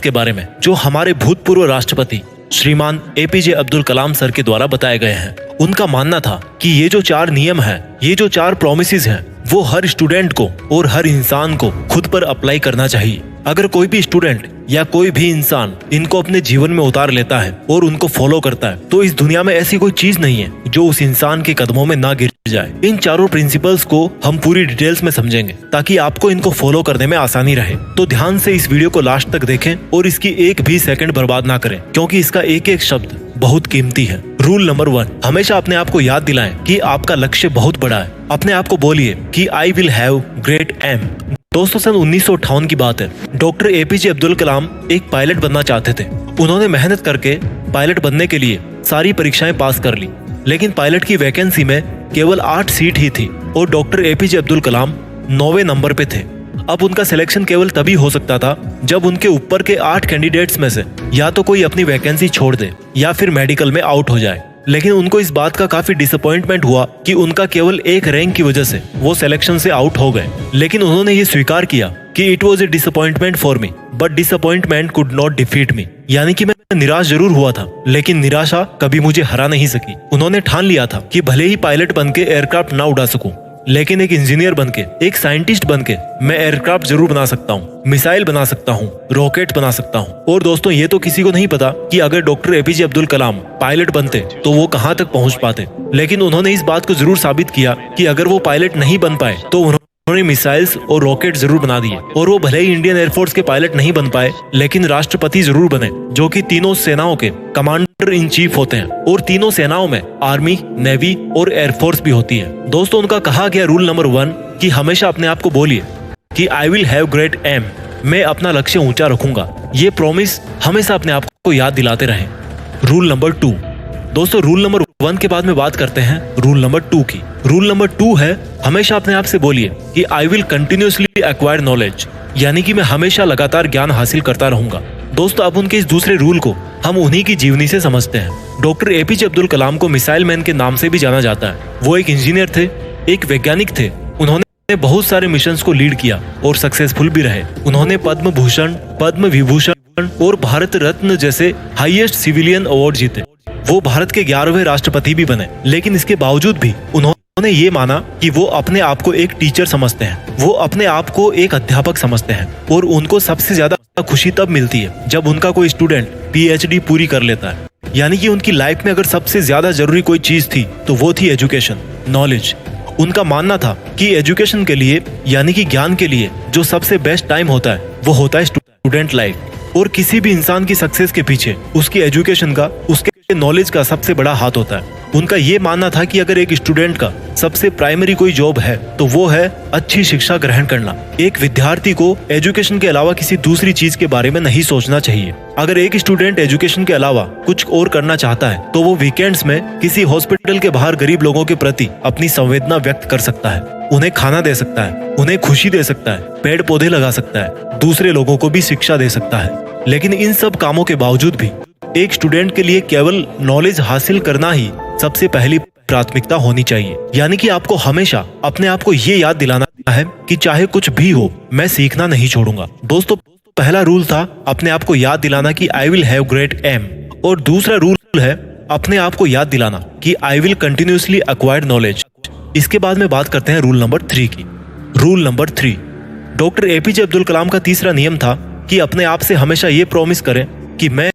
के बारे में जो हमारे भूतपूर्व राष्ट्रपति श्रीमान एपीजे अब्दुल कलाम सर के द्वारा बताए गए हैं। उनका मानना था कि ये जो 4 नियम है, ये जो 4 प्रॉमिसेस हैं, वो हर स्टूडेंट को और हर इंसान को खुद पर अप्लाई करना चाहिए। अगर कोई भी स्टूडेंट या कोई भी इंसान इनको अपने जीवन में उतार लेता है और उनको फॉलो करता है तो इस दुनिया में ऐसी कोई चीज नहीं है जो उस इंसान के कदमों में ना गिर जाए। इन चारों प्रिंसिपल्स को हम पूरी डिटेल्स में समझेंगे ताकि आपको इनको फॉलो करने में आसानी रहे। तो ध्यान से इस वीडियो को लास्ट तक देखें और इसकी एक भी सेकंड बर्बाद ना करें, क्योंकि इसका एक एक शब्द बहुत कीमती है। रूल नंबर 1, हमेशा अपने आप को याद दिलाएं कि आपका लक्ष्य बहुत बड़ा है। अपने आप को बोलिए कि I will have great aim. दोस्तों, सन 1958 की बात है। डॉक्टर एपीजे अब्दुल कलाम एक पायलट बनना चाहते थे। उन्होंने मेहनत करके पायलट बनने के लिए सारी परीक्षाएं पास कर ली, लेकिन पायलट की वैकेंसी में केवल 8 सीट ही थी और डॉक्टर एपीजे अब्दुल कलाम 9वें नंबर पे थे। अब उनका सिलेक्शन केवल तभी हो सकता था जब उनके ऊपर के 8 कैंडिडेट्स में से या तो कोई अपनी वैकेंसी छोड़ दे या फिर मेडिकल में आउट हो जाए। लेकिन उनको इस बात का काफी डिसअपॉइंटमेंट हुआ कि उनका केवल एक रैंक की वजह से वो सिलेक्शन से आउट हो गए। लेकिन उन्होंने ये स्वीकार किया कि it was a disappointment for me but disappointment could not defeat me, यानी कि मैं निराश जरूर हुआ था लेकिन निराशा कभी मुझे हरा नहीं सकी। उन्होंने ठान लिया था कि भले ही पायलट बनके एयरक्राफ्ट ना उड़ा सकूं, लेकिन एक इंजीनियर बनके, एक साइंटिस्ट बनके मैं एयरक्राफ्ट जरूर बना सकता हूँ, मिसाइल बना सकता हूँ, रॉकेट बना सकता हूँ। और दोस्तों, ये तो किसी को नहीं पता कि अगर डॉक्टर एपीजे अब्दुल कलाम पायलट बनते तो वो कहाँ तक पहुँच पाते। लेकिन उन्होंने इस बात को जरूर साबित किया कि अगर वो पायलट नहीं बन पाए तो उन्होंने मिसाइल्स और रॉकेट जरूर बना दिए। और वो भले ही इंडियन एयरफोर्स के पायलट नहीं बन पाए, लेकिन राष्ट्रपति जरूर बने, जो कि तीनों सेनाओं के कमांडर इन चीफ होते हैं। और तीनों सेनाओं में आर्मी, नेवी और एयरफोर्स भी होती है। दोस्तों, उनका कहा गया रूल नंबर 1 कि हमेशा अपने आप को बोलिए कि I will have great aim, मैं अपना लक्ष्य ऊंचा रखूंगा। ये प्रॉमिस हमेशा अपने आप को याद दिलाते रहें। रूल नंबर 2, दोस्तों, रूल नंबर 1 के बाद में बात करते हैं रूल नंबर 2 की। रूल नंबर 2 है, हमेशा अपने आप से बोलिए कि I will continuously acquire knowledge, यानी कि मैं हमेशा लगातार ज्ञान हासिल करता रहूंगा। दोस्तों, अब उनके इस दूसरे रूल को हम उन्हीं की जीवनी से समझते हैं। डॉक्टर एपीजे अब्दुल कलाम को मिसाइल मैन के नाम से भी जाना जाता है। वो एक इंजीनियर थे, एक वैज्ञानिक थे। उन्होंने बहुत सारे मिशंस को लीड किया और सक्सेसफुल भी रहे। उन्होंने पद्म भूषण, पद्म विभूषण और भारत रत्न जैसे हाईएस्ट सिविलियन अवार्ड जीते। वो भारत के 11वें राष्ट्रपति भी बने। लेकिन इसके बावजूद भी उन्होंने ये माना कि वो अपने आप को एक टीचर समझते हैं, वो अपने आप को एक अध्यापक समझते हैं। और उनको सबसे ज्यादा खुशी तब मिलती है जब उनका कोई स्टूडेंट पीएचडी पूरी कर लेता है। यानी कि उनकी लाइफ में अगर सबसे ज्यादा जरूरी कोई चीज थी तो वो थी एजुकेशन, नॉलेज। उनका मानना था कि एजुकेशन के लिए, यानी कि ज्ञान के लिए, जो सबसे बेस्ट टाइम होता है वो होता है स्टूडेंट लाइफ। और किसी भी इंसान की सक्सेस के पीछे उसकी एजुकेशन का, उसके नॉलेज का सबसे बड़ा हाथ होता है। उनका ये मानना था कि अगर एक स्टूडेंट का सबसे प्राइमरी कोई जॉब है तो वो है अच्छी शिक्षा ग्रहण करना। एक विद्यार्थी को एजुकेशन के अलावा किसी दूसरी चीज के बारे में नहीं सोचना चाहिए। अगर एक स्टूडेंट एजुकेशन के अलावा कुछ और करना चाहता है तो वो वीकेंड्स में किसी हॉस्पिटल के बाहर गरीब लोगों के प्रति अपनी संवेदना व्यक्त कर सकता है, उन्हें खाना दे सकता है, उन्हें खुशी दे सकता है, पेड़ पौधे लगा सकता है, दूसरे लोगों को भी शिक्षा दे सकता है। लेकिन इन सब कामों के बावजूद भी एक स्टूडेंट के लिए केवल नॉलेज हासिल करना ही सबसे पहली प्राथमिकता होनी चाहिए। यानी कि आपको हमेशा अपने आप को ये याद दिलाना है कि चाहे कुछ भी हो, मैं सीखना नहीं छोड़ूंगा। दोस्तों, पहला रूल था अपने आप को याद दिलाना कि I will have great aim, और दूसरा रूल है अपने आप को याद दिलाना कि I will continuously acquire knowledge. इसके बाद में बात करते हैं रूल नंबर 3 की। Rule number 3, doctor APJ Abdul Kalam का तीसरा नियम था कि अपने आप से हमेशा ये प्रॉमिस करें कि मैं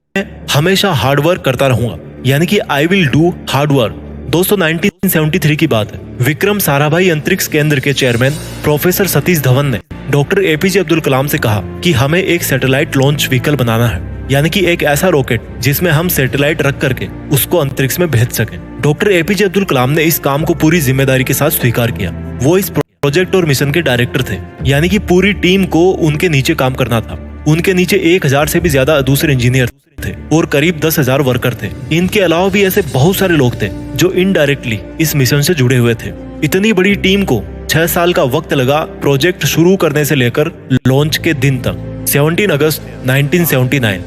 हमेशा हार्ड वर्क करता रहूंगा, यानी कि I will do hard work. दोस्तों, 1973 की बात है। विक्रम साराभाई अंतरिक्ष केंद्र के चेयरमैन प्रोफेसर सतीश धवन ने डॉक्टर एपीजे अब्दुल कलाम से कहा कि हमें एक सैटेलाइट लॉन्च व्हीकल बनाना है, यानी कि एक ऐसा रॉकेट जिसमें हम सैटेलाइट रख करके उसको अंतरिक्ष में भेज सकें। डॉक्टर एपीजे अब्दुल कलाम ने इस काम को पूरी जिम्मेदारी के साथ स्वीकार किया। वो इस प्रोजेक्ट और मिशन के डायरेक्टर थे, यानी कि पूरी टीम को उनके नीचे काम करना था। उनके नीचे 1000 से भी ज्यादा दूसरे इंजीनियर थे और करीब 10,000 वर्कर थे। इनके अलावा भी ऐसे बहुत सारे लोग थे जो इनडायरेक्टली इस मिशन से जुड़े हुए थे। इतनी बड़ी टीम को 6 साल का वक्त लगा प्रोजेक्ट शुरू करने से लेकर लॉन्च के दिन तक। 17 अगस्त 1979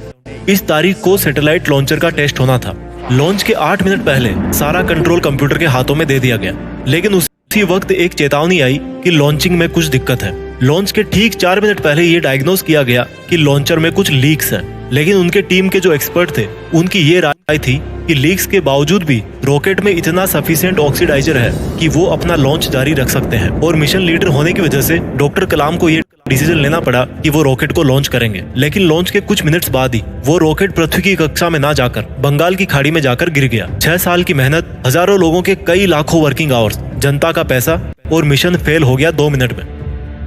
इस तारीख को सैटेलाइट लॉन्चर का टेस्ट होना था। लॉन्च के 8 मिनट पहले सारा कंट्रोल कंप्यूटर के हाथों में दे दिया गया, लेकिन उसी वक्त एक चेतावनी आई कि लॉन्चिंग में कुछ दिक्कत है। लॉन्च के ठीक 4 मिनट पहले ये डायग्नोस किया गया कि लॉन्चर में कुछ लीक्स हैं। लेकिन उनके टीम के जो एक्सपर्ट थे उनकी ये राय थी कि लीक्स के बावजूद भी रॉकेट में इतना सफिशिएंट ऑक्सीडाइजर है कि वो अपना लॉन्च जारी रख सकते हैं। और मिशन लीडर होने की वजह से डॉक्टर कलाम को ये डिसीजन लेना पड़ा कि वो रॉकेट को लॉन्च करेंगे। लेकिन लॉन्च के कुछ मिनट्स बाद ही वो रॉकेट पृथ्वी की कक्षा में ना जाकर बंगाल की खाड़ी में जाकर गिर गया। 6 साल की मेहनत, हजारों लोगों के कई लाखों वर्किंग आवर्स, जनता का पैसा और मिशन फेल हो गया 2 मिनट में।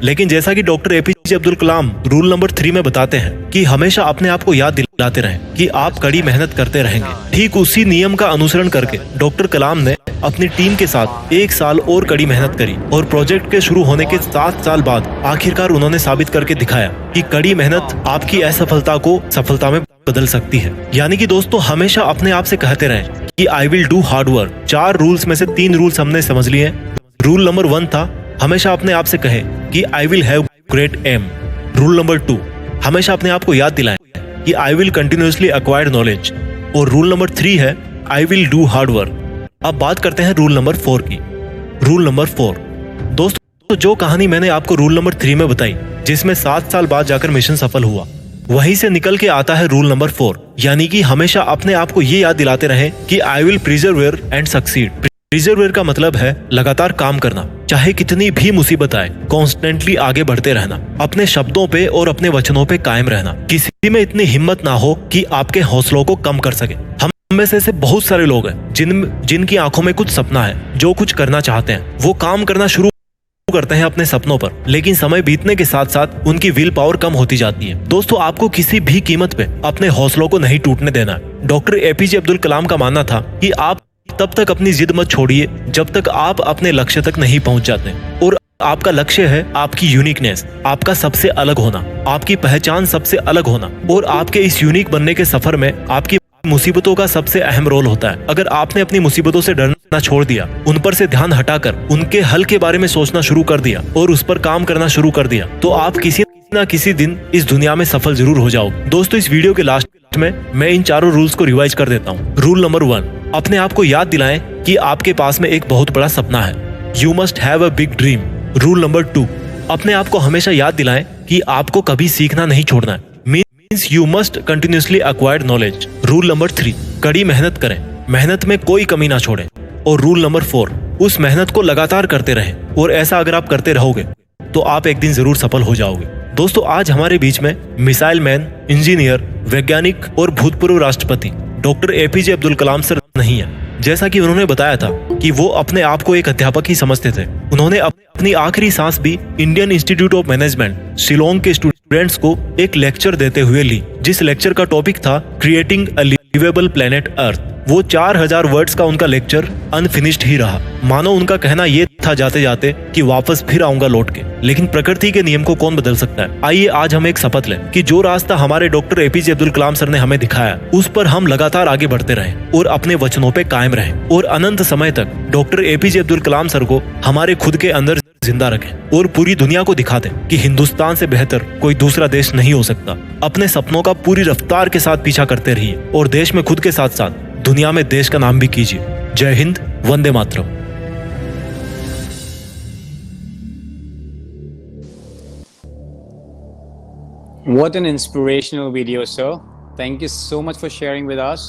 लेकिन जैसा कि डॉक्टर एपीजे अब्दुल कलाम रूल नंबर 3 में बताते हैं कि हमेशा अपने आप को याद दिलाते रहें कि आप कड़ी मेहनत करते रहेंगे। ठीक उसी नियम का अनुसरण करके डॉक्टर कलाम ने अपनी टीम के साथ 1 साल और कड़ी मेहनत करी और प्रोजेक्ट के शुरू होने के 7 साल बाद आखिरकार उन्होंने साबित करके दिखाया कि कड़ी मेहनत आपकी असफलता को सफलता में बदल सकती है। यानी कि दोस्तों हमेशा अपने आप से कहते रहें कि I will do hard work. 4 rules में से 3 रूल्स हमने समझ लिए। रूल नंबर 1 था हमेशा अपने आप से कहे कि I will have great aim. Rule number 2 हमेशा अपने आप को याद दिलाएं कि I will continuously acquire knowledge. और रूल नंबर 3 है I will do hard work. अब बात करते हैं रूल नंबर 4 की। रूल नंबर 4 दोस्तों जो कहानी मैंने आपको रूल नंबर 3 में बताई, जिसमें 7 साल बाद जाकर मिशन सफल हुआ, वहीं से निकल के आता है रूल नंबर 4, यानी कि हमेशा अपने आप को ये याद दिलाते रहें कि आई विल प्रिजर्वेयर एंड सक्सीड। प्रिजर्वेयर का मतलब है लगातार काम करना, चाहे कितनी भी मुसीबत आए, कॉन्स्टेंटली आगे बढ़ते रहना, अपने शब्दों पे और अपने वचनों पे कायम रहना। किसी में इतनी हिम्मत ना हो कि आपके हौसलों को कम कर सके। हम में से ऐसे बहुत सारे लोग हैं जिनकी आंखों में कुछ सपना है, जो कुछ करना चाहते हैं, वो काम करना शुरू करते हैं अपने सपनों पर, लेकिन समय बीतने के साथ साथ उनकी विल पावर कम होती जाती है। दोस्तों आपको किसी भी कीमत पे अपने हौसलों को नहीं टूटने देना है। डॉक्टर एपीजे अब्दुल कलाम का मानना था कि आप तब तक अपनी जिद मत छोड़िए जब तक आप अपने लक्ष्य तक नहीं पहुंच जाते। और आपका लक्ष्य है आपकी यूनिकनेस, आपका सबसे अलग होना, आपकी पहचान सबसे अलग होना। और आपके इस यूनिक बनने के सफर में आपकी मुसीबतों का सबसे अहम रोल होता है। अगर आपने अपनी मुसीबतों से डरना छोड़ दिया, उन पर से ध्यान हटाकर उनके हल के बारे में सोचना शुरू कर दिया और उस पर काम करना शुरू कर दिया, तो आप किसी ना किसी दिन इस दुनिया में सफल जरूर हो जाओगे। दोस्तों इस वीडियो के लास्ट में मैं इन चारों रूल्स को रिवाइज कर देता हूँ। रूल नंबर 1, अपने आप को याद दिलाएं कि आपके पास में एक बहुत बड़ा सपना है। You must have a big dream. Rule number 2, अपने आप को हमेशा याद दिलाएं कि आपको कभी सीखना नहीं छोड़ना है। Means you must continuously acquire knowledge. Rule number 3, कड़ी मेहनत करें, मेहनत में कोई कमी ना छोड़ें। और रूल नंबर 4, उस मेहनत को लगातार करते रहें। और ऐसा अगर आप करते रहोगे तो आप एक दिन जरूर सफल हो जाओगे। दोस्तों आज हमारे बीच में मिसाइल मैन, इंजीनियर, वैज्ञानिक और भूतपूर्व राष्ट्रपति डॉक्टर एपीजे अब्दुल कलाम सर नहीं है। जैसा कि उन्होंने बताया था कि वो अपने आप को एक अध्यापक ही समझते थे। उन्होंने अपनी आखिरी सांस भी Indian institute of management Shillong के स्टूडेंट्स को एक लेक्चर देते हुए ली, जिस लेक्चर का टॉपिक था creating a liveable planet earth. वो 4000 वर्ड्स का उनका लेक्चर अनफिनिश्ड ही रहा। मानो उनका कहना ये था जाते जाते कि वापस फिर आऊंगा लौट के। लेकिन प्रकृति के नियम को कौन बदल सकता है। आइए आज हम एक शपथ लें कि जो रास्ता हमारे डॉक्टर एपीजे अब्दुल कलाम सर ने हमें दिखाया, उस पर हम लगातार आगे बढ़ते रहें और अपने वचनों पे कायम रहें और अनंत समय तक डॉक्टर एपीजे अब्दुल कलाम सर को हमारे खुद के अंदर जिंदा रखें और पूरी दुनिया को दिखा दें कि हिंदुस्तान से बेहतर कोई दूसरा देश नहीं हो सकता। अपने सपनों का पूरी रफ्तार के साथ पीछा करते रहिए और देश में खुद के साथ साथ दुनिया में देश का नाम भी कीजिए। जय Hind, Vande Mataram. What an inspirational video, sir. Thank you so much for sharing with us.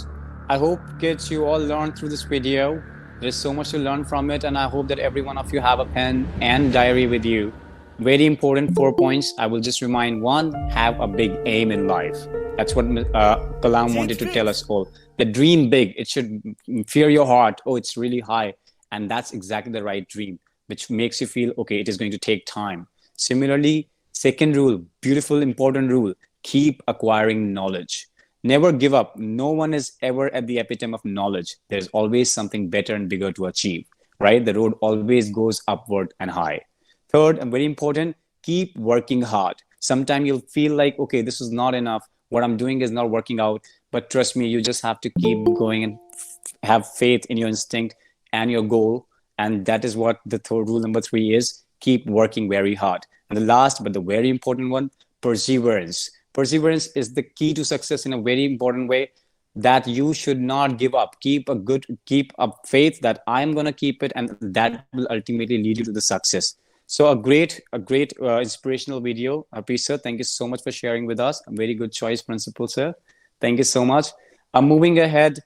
I hope kids you all learned through this video. There's so much to learn from it, and I hope that every one of you have a pen and diary with you. Very important 4 points. I will just remind one, have a big aim in life. That's what Kalam wanted to tell us all. The dream big. It should fear your heart. Oh, it's really high. And that's exactly the right dream, which makes you feel, okay, it is going to take time. Similarly, second rule, beautiful, important rule, keep acquiring knowledge. Never give up. No one is ever at the epitome of knowledge. There's always something better and bigger to achieve, right? The road always goes upward and high. Third, and very important, keep working hard. Sometimes you'll feel like, okay, this is not enough. What I'm doing is not working out. But trust me, you just have to keep going and have faith in your instinct and your goal. And that is what the third rule number 3 is. Keep working very hard. And the last, but the very important one, perseverance. Perseverance is the key to success in a very important way, that you should not give up. Keep up faith that I'm going to keep it, and that will ultimately lead you to the success. So a great inspirational video. Happy sir, thank you so much for sharing with us. A very good choice, principal sir. Thank you so much. Moving ahead,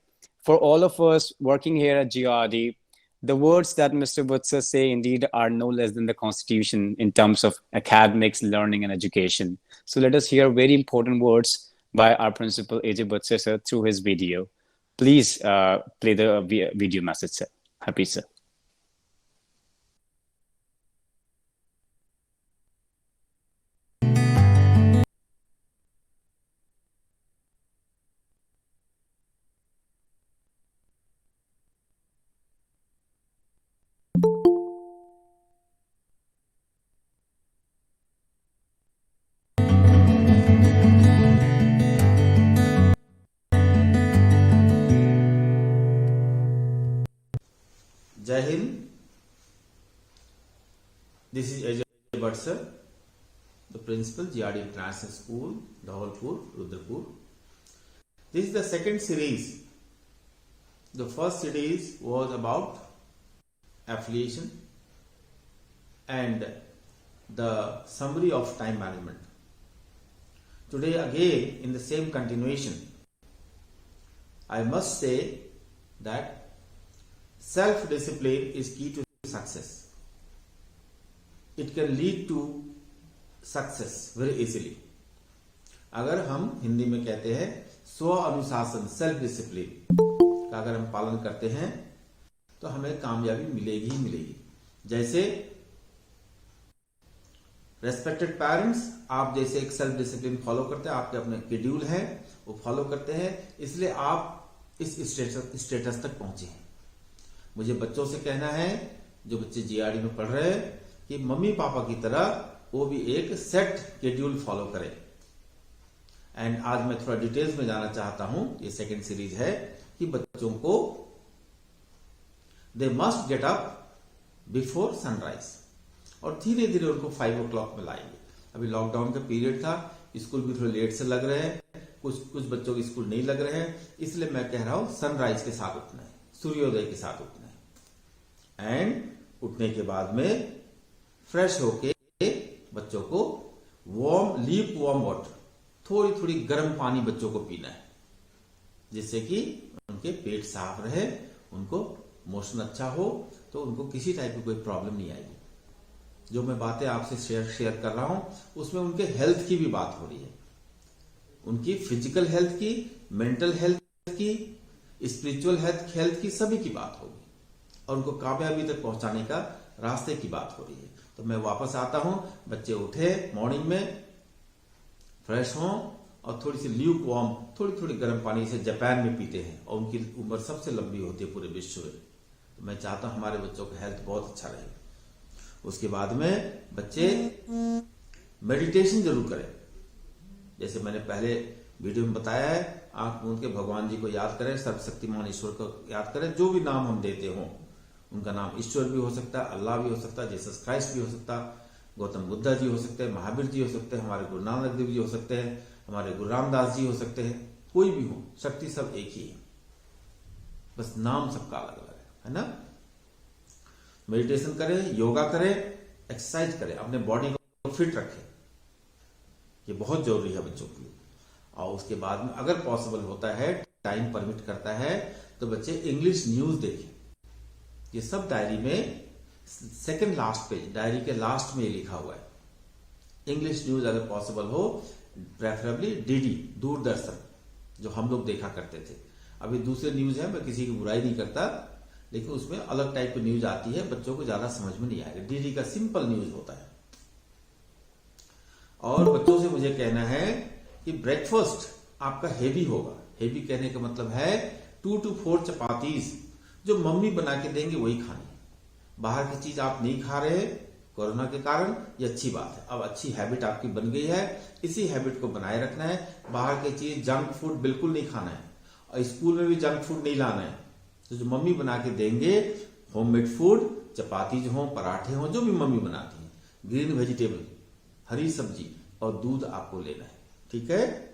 for all of us working here at GRD, the words that Mr. Butsa say indeed are no less than the Constitution in terms of academics, learning, and education. So let us hear very important words by our principal AJ Butsa sir through his video. Please play the video message, sir. Happy sir. Jai Hind. This is Ajay Bhatt sir, the principal, GRD International School, Dhawalpur, Rudrapur. This is the second series. The first series was about affiliation and the summary of time management. Today again, in the same continuation, I must say that self-discipline is key to success. It can lead to success very easily. अगर हम हिंदी में कहते हैं स्व अनुशासन, self discipline का अगर हम पालन करते हैं तो हमें कामयाबी मिलेगी ही मिलेगी। जैसे रेस्पेक्टेड पेरेंट्स, आप जैसे एक सेल्फ डिसिप्लिन फॉलो करते हैं, आपके अपने शेड्यूल है वो फॉलो करते हैं, इसलिए आप इस स्टेटस तक पहुंचे हैं। मुझे बच्चों से कहना है, जो बच्चे जीआरडी में पढ़ रहे हैं, कि मम्मी पापा की तरह वो भी एक सेट शेड्यूल फॉलो करें। एंड आज मैं थोड़ा डिटेल्स में जाना चाहता हूं, ये सेकंड सीरीज है, कि बच्चों को they must get up before sunrise, और धीरे धीरे उनको 5 o'clock में लाएंगे। अभी लॉकडाउन का पीरियड था, स्कूल भी थोड़े लेट से लग रहे हैं, कुछ बच्चों के स्कूल नहीं लग रहे हैं, इसलिए मैं कह रहा हूं सनराइज के साथ उठना है, सूर्योदय के साथ उठना है। एंड उठने के बाद में फ्रेश होके बच्चों को लीप वार्म वाटर, थोड़ी थोड़ी गर्म पानी बच्चों को पीना है, जिससे कि उनके पेट साफ रहे, उनको मोशन अच्छा हो, तो उनको किसी टाइप की कोई प्रॉब्लम नहीं आएगी। जो मैं बातें आपसे शेयर कर रहा हूं, उसमें उनके हेल्थ की भी बात हो रही है, उनकी फिजिकल हेल्थ की, मेंटल हेल्थ की, स्पिरिचुअल हेल्थ की, सभी की बात होगी, और उनको कामयाबी तक पहुंचाने का रास्ते की बात हो रही है। तो मैं वापस आता हूं, बच्चे उठे मॉर्निंग में, फ्रेश हों, और थोड़ी सी ल्यूक वार्म, थोड़ी थोड़ी गर्म पानी से जापान में पीते हैं, और उनकी उम्र सबसे लंबी होती है पूरे विश्व में। तो मैं चाहता हूं हमारे बच्चों का हेल्थ बहुत अच्छा रहे। उसके बाद में बच्चे मेडिटेशन जरूर करें, जैसे मैंने पहले वीडियो में बताया है, आंख मूंद के भगवान जी को याद करें, सर्वशक्तिमान ईश्वर को याद करें। जो भी नाम हम देते हों, उनका नाम ईश्वर भी हो सकता है, अल्लाह भी हो सकता है, जीसस क्राइस्ट भी हो सकता है, गौतम बुद्धा जी हो सकते हैं, महावीर जी हो सकते हैं, हमारे गुरु नानक देव जी हो सकते हैं, हमारे गुरु रामदास जी हो सकते हैं, कोई भी हो, शक्ति सब एक ही है, बस नाम सबका अलग अलग है ना। मेडिटेशन करें, योगा करें, एक्सरसाइज करें, अपने बॉडी को फिट रखें, ये बहुत जरूरी है बच्चों के लिए। और उसके बाद में अगर पॉसिबल होता है, टाइम परमिट करता है, तो बच्चे इंग्लिश न्यूज देखें। ये सब डायरी में सेकंड लास्ट पेज, डायरी के लास्ट में ये लिखा हुआ है। इंग्लिश न्यूज अगर पॉसिबल हो, प्रेफरेबली डीडी, दूरदर्शन, जो हम लोग देखा करते थे। अभी दूसरे न्यूज है, मैं किसी की बुराई नहीं करता, लेकिन उसमें अलग टाइप की न्यूज आती है, बच्चों को ज्यादा समझ में नहीं आएगा। डीडी का सिंपल न्यूज होता है। और बच्चों से मुझे कहना है कि ब्रेकफास्ट आपका हेवी होगा। हेवी कहने का मतलब है 2 to 4 चपातीज, जो मम्मी बना के देंगे वही खानी। बाहर की चीज आप नहीं खा रहे कोरोना के कारण, ये अच्छी बात है। अब अच्छी हैबिट आपकी बन गई है, इसी हैबिट को बनाए रखना है। बाहर की चीज, जंक फूड बिल्कुल नहीं खाना है, और स्कूल में भी जंक फूड नहीं लाना है। तो जो मम्मी बना के देंगे, होममेड फूड, चपाती जो हो, पराठे हो, जो भी मम्मी बनाती है, ग्रीन वेजिटेबल, हरी सब्जी, और दूध आपको लेना है, ठीक है।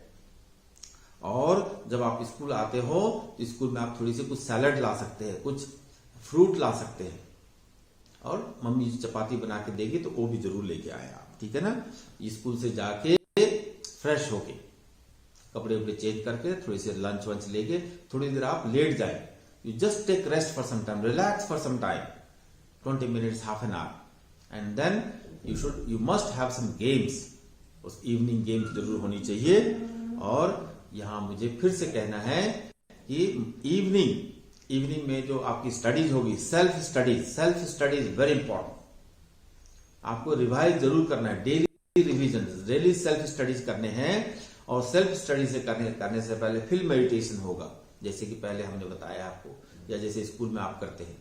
और जब आप स्कूल आते हो, तो स्कूल में आप थोड़ी सी कुछ सैलड ला सकते हैं, कुछ फ्रूट ला सकते हैं, और मम्मी जो चपाती बना के देगी तो वो भी जरूर लेके आए आप, ठीक है ना। स्कूल से जाके फ्रेश होके कपड़े उपड़े चेंज करके थोड़ी सी लंच वंच लेके थोड़ी देर आप लेट जाए। You just take rest for some time, relax for some time, 20 minutes, half an hour, and then you must have some games. उस इवनिंग गेम्स जरूर होनी चाहिए। और यहां मुझे फिर से कहना है कि इवनिंग में जो आपकी स्टडीज होगी, self study is very important. आपको रिवाइज जरूर करना है, daily revision, daily self studies करने हैं। और सेल्फ स्टडी से करने से पहले फिर मेडिटेशन होगा, जैसे कि पहले हमने बताया आपको, या जैसे स्कूल में आप करते हैं,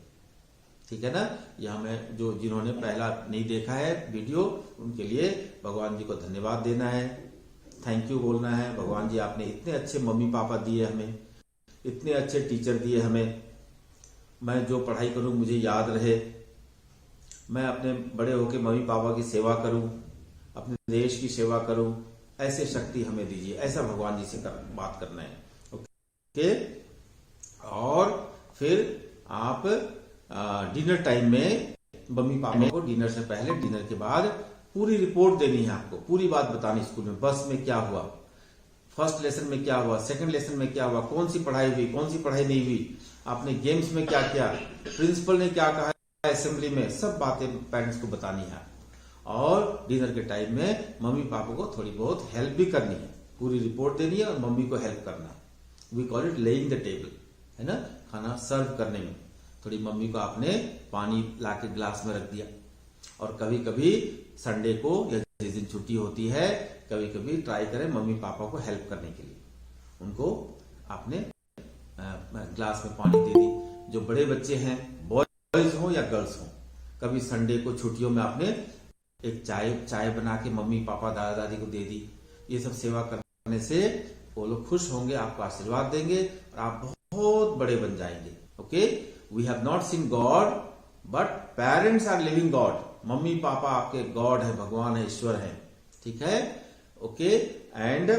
ठीक है ना। यहाँ में जो जिन्होंने पहला नहीं देखा है वीडियो, उनके लिए भगवान जी को धन्यवाद देना है, थैंक यू बोलना है। भगवान जी आपने इतने अच्छे मम्मी पापा दिए हमें, इतने अच्छे टीचर दिए हमें। मैं जो पढ़ाई करूं मुझे याद रहे, मैं अपने बड़े होकर मम्मी पापा की सेवा करूं, अपने देश की सेवा करूं, ऐसे शक्ति हमें दीजिए, ऐसा भगवान जी से बात करना है। ओके। और फिर आप डिनर टाइम में मम्मी पापा को डिनर से पहले, डिनर के बाद पूरी रिपोर्ट देनी है आपको, पूरी बात बतानी स्कूल में, बस में क्या हुआ, फर्स्ट लेसन में क्या हुआ, सेकंड लेसन में क्या हुआ, कौन सी पढ़ाई हुई, कौन सी पढ़ाई नहीं हुई, आपने गेम्स में क्या किया, प्रिंसिपल ने क्या कहा असेंबली में, सब बातें पेरेंट्स को बतानी है। और डिनर के टाइम में मम्मी पापा को थोड़ी बहुत हेल्प भी करनी है, पूरी रिपोर्ट देनी है और मम्मी को हेल्प करना है। We call it laying the table, है ना, खाना सर्व करने में। थोड़ी मम्मी को आपने पानी लाके ग्लास में रख दिया। और कभी कभी संडे को या जिस दिन छुट्टी होती है, कभी कभी ट्राई करें मम्मी पापा को हेल्प करने के लिए, उनको आपने ग्लास में पानी दे दी। जो बड़े बच्चे हैं, बॉयज हो या गर्ल्स हो, कभी संडे को छुट्टियों में आपने एक चाय बना के मम्मी पापा दादा दादी को दे दी। ये सब सेवा करने से वो लोग खुश होंगे, आपको आशीर्वाद देंगे और आप बहुत बड़े बन जाएंगे। Okay, we have not seen God but parents are living God. Mummy papa आपके गॉड है, भगवान है, ईश्वर है, ठीक है। ओके, एंड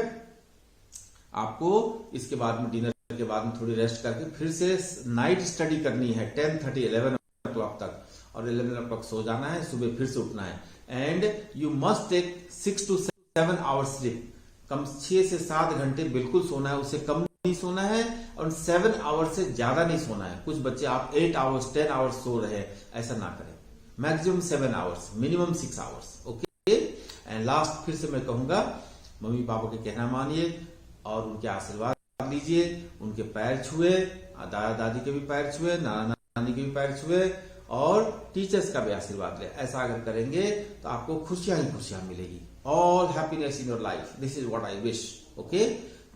आपको इसके बाद में, डिनर के बाद में थोड़ी रेस्ट करके फिर से नाइट स्टडी करनी है 10:30 11 o'clock तक, और 11 o'clock सो जाना है, सुबह फिर से उठना है। And you must take 6 to 7 hours sleep. कम 6 से 7 घंटे बिल्कुल सोना है, उससे कम नहीं सोना है, और 7 hours से ज्यादा नहीं सोना है। कुछ बच्चे आप 8 hours 10 hours सो रहे हैं, ऐसा ना करें। Maximum 7 hours, minimum 6 hours। Okay, and last फिर से मैं कहूंगा, मम्मी पापा के कहना मानिए और उनके आशीर्वाद लीजिए, उनके पैर छुए, दादा दादी के भी पैर छुए, नाना नानी के भी पैर छुए, और टीचर्स का भी आशीर्वाद ले। ऐसा अगर करेंगे तो आपको खुशियां ही खुशियां मिलेगी। All happiness in your life, this is what I wish. Okay,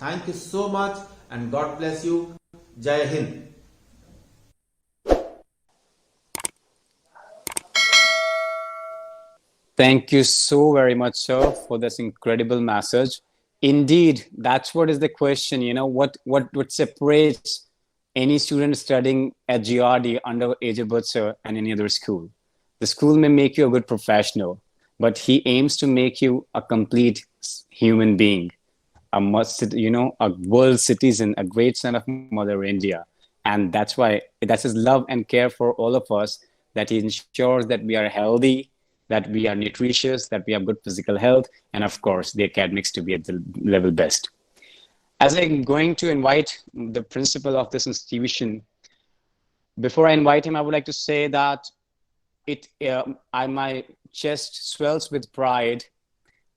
thank you so much and God bless you. जय Hind. Thank you so very much, sir, for this incredible message. Indeed, that's what is the question. You know, what separates any student studying at GRD under age of birth, sir, and any other school? The school may make you a good professional, but he aims to make you a complete human being, a world citizen, a great son of Mother India. And that's why, that's his love and care for all of us, that he ensures that we are healthy, that we are nutritious, that we have good physical health, and of course, the academics to be at the level best. As I'm going to invite the principal of this institution, before I invite him, I would like to say that my chest swells with pride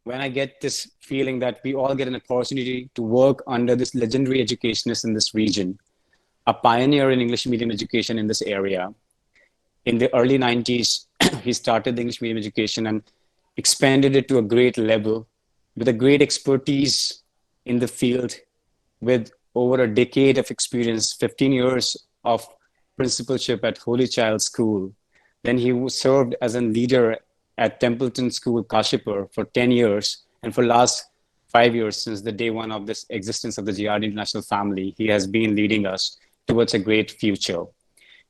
when I get this feeling that we all get an opportunity to work under this legendary educationist in this region, a pioneer in English medium education in this area. In the early 90s, he started the English medium education and expanded it to a great level with a great expertise in the field, with over a decade of experience, 15 years of principalship at Holy Child School. Then he served as a leader at Templeton School, Kashipur, for 10 years. And for last 5 years, since the day one of this existence of the GRD International family, he has been leading us towards a great future.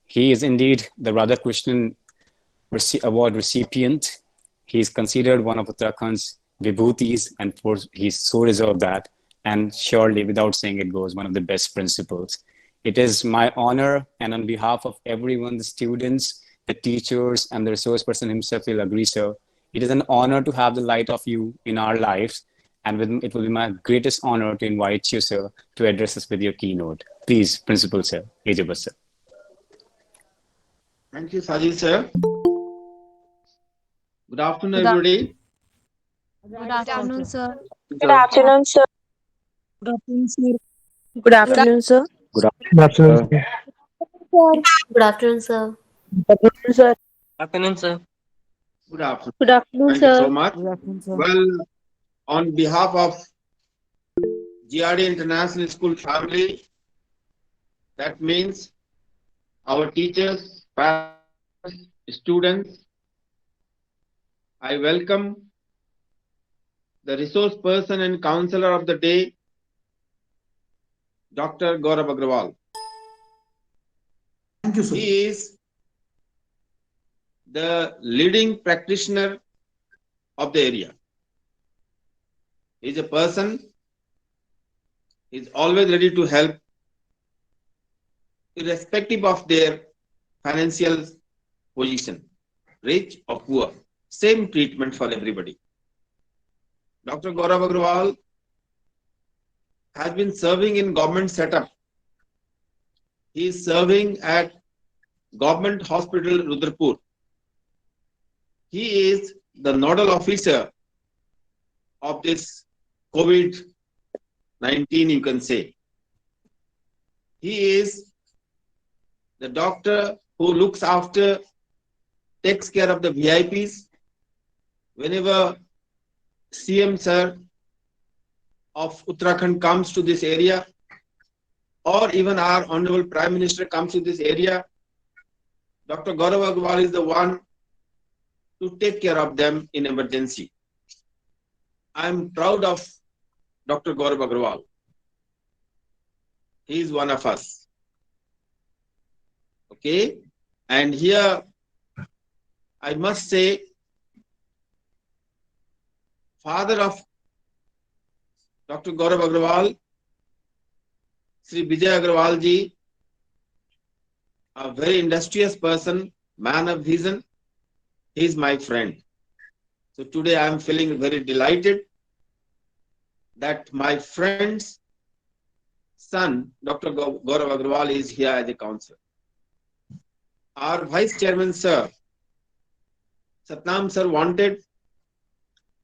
He is indeed the Radhakrishnan Award recipient. He is considered one of Uttarakhand's Vibhutis, and he's so deserved that. And surely, without saying it goes, one of the best principals. It is my honor, and on behalf of everyone, the students, the teachers and the resource person himself will agree, sir. It is an honor to have the light of you in our lives, and it will be my greatest honor to invite you, sir, to address us with your keynote. Please, Principal, sir, Ejabas, sir. Thank you, Sajid sir. Good afternoon, Good, af- everybody. good afternoon, sir. Good afternoon, sir. Good afternoon, sir. Good afternoon, sir. Good Good afternoon, afternoon, sir. Good afternoon, sir. Good afternoon, sir. Afternoon, sir. Good afternoon. Good afternoon, Thank you so sir. much. Good afternoon, sir. Well, on behalf of GRD International School family, that means our teachers, parents, students, I welcome the resource person and counselor of the day, Dr. Gaurav Agrawal. Thank you, sir. He is the leading practitioner of the area. He is a person, he is always ready to help, irrespective of their financial position, rich or poor. Same treatment for everybody. Dr. Gaurav Agrawal has been serving in government setup. He is serving at Government Hospital Rudrapur. He is the nodal officer of this COVID-19, you can say. He is the doctor who looks after, takes care of the VIPs. Whenever CM sir of Uttarakhand comes to this area, or even our Honorable Prime Minister comes to this area, Dr. Gaurav Agrawal is the one to take care of them in emergency. I am proud of Dr. Gaurav Agrawal. He is one of us. Okay? And here, I must say, father of Dr. Gaurav Agrawal, Sri Vijay Agrawal ji, a very industrious person, man of vision. He is my friend. So today I am feeling very delighted that my friend's son, Dr. Gaurav Agrawal, is here as a counselor. Our Vice Chairman, sir, Satnam sir, wanted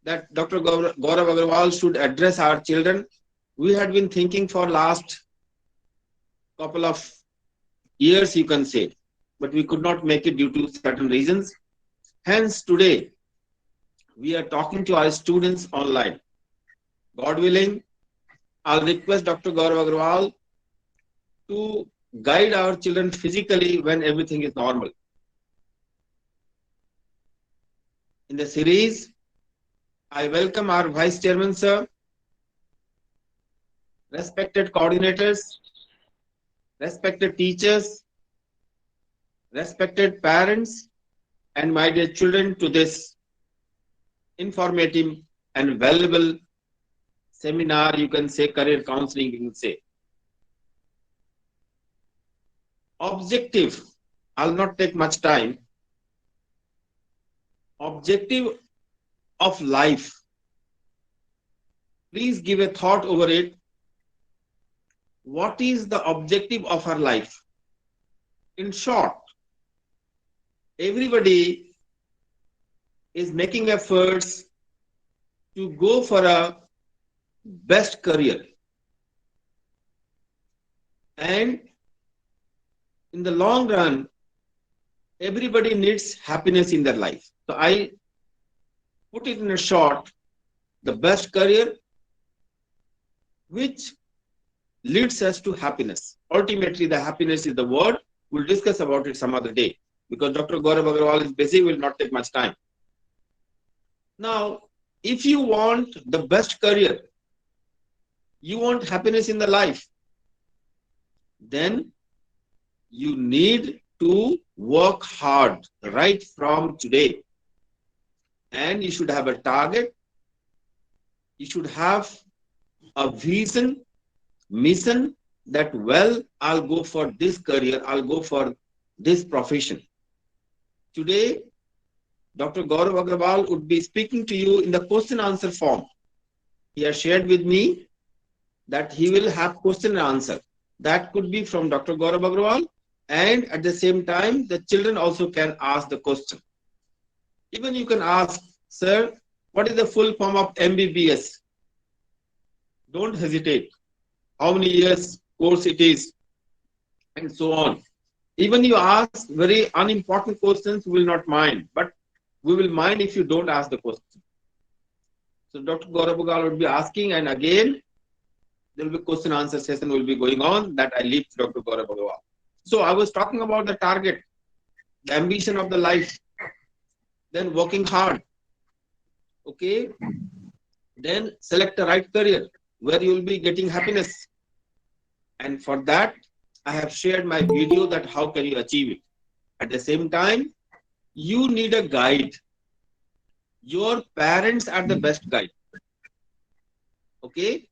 that Dr. Gaurav Agrawal should address our children. We had been thinking for last couple of years, you can say, but we could not make it due to certain reasons. Hence, today, we are talking to our students online. God willing, I'll request Dr. Gaurav Agrawal to guide our children physically when everything is normal. In the series, I welcome our Vice Chairman, sir, respected coordinators, respected teachers, respected parents, and my dear children to this informative and valuable seminar, you can say, career counseling, you can say. Objective, I'll not take much time. Objective of life. Please give a thought over it. What is the objective of our life? In short, everybody is making efforts to go for a best career. And in the long run, everybody needs happiness in their life. So I put it in a short, the best career, which leads us to happiness. Ultimately, the happiness is the word. We'll discuss about it some other day because Dr. Gaurav Agrawal is busy, will not take much time. Now, if you want the best career, you want happiness in the life, then you need to work hard right from today. And you should have a target. You should have a vision, mission that, well, I'll go for this career, I'll go for this profession. Today, Dr. Gaurav Agrawal would be speaking to you in the question answer form. He has shared with me that he will have question and answer. That could be from Dr. Gaurav Agrawal, and at the same time, the children also can ask the question. Even you can ask, sir, what is the full form of MBBS? Don't hesitate. How many years course it is, and so on. Even you ask very unimportant questions, we will not mind, but we will mind if you don't ask the question. So Dr. Gaurav Agrawal will be asking, and again, there will be question answer session will be going on that I leave to Dr. Gaurav Agrawal. So I was talking about the target, the ambition of the life, then working hard. Okay. Then select the right career where you will be getting happiness. And for that, I have shared my video that how can you achieve it. At the same time, you need a guide. Your parents are the best guide. Okay.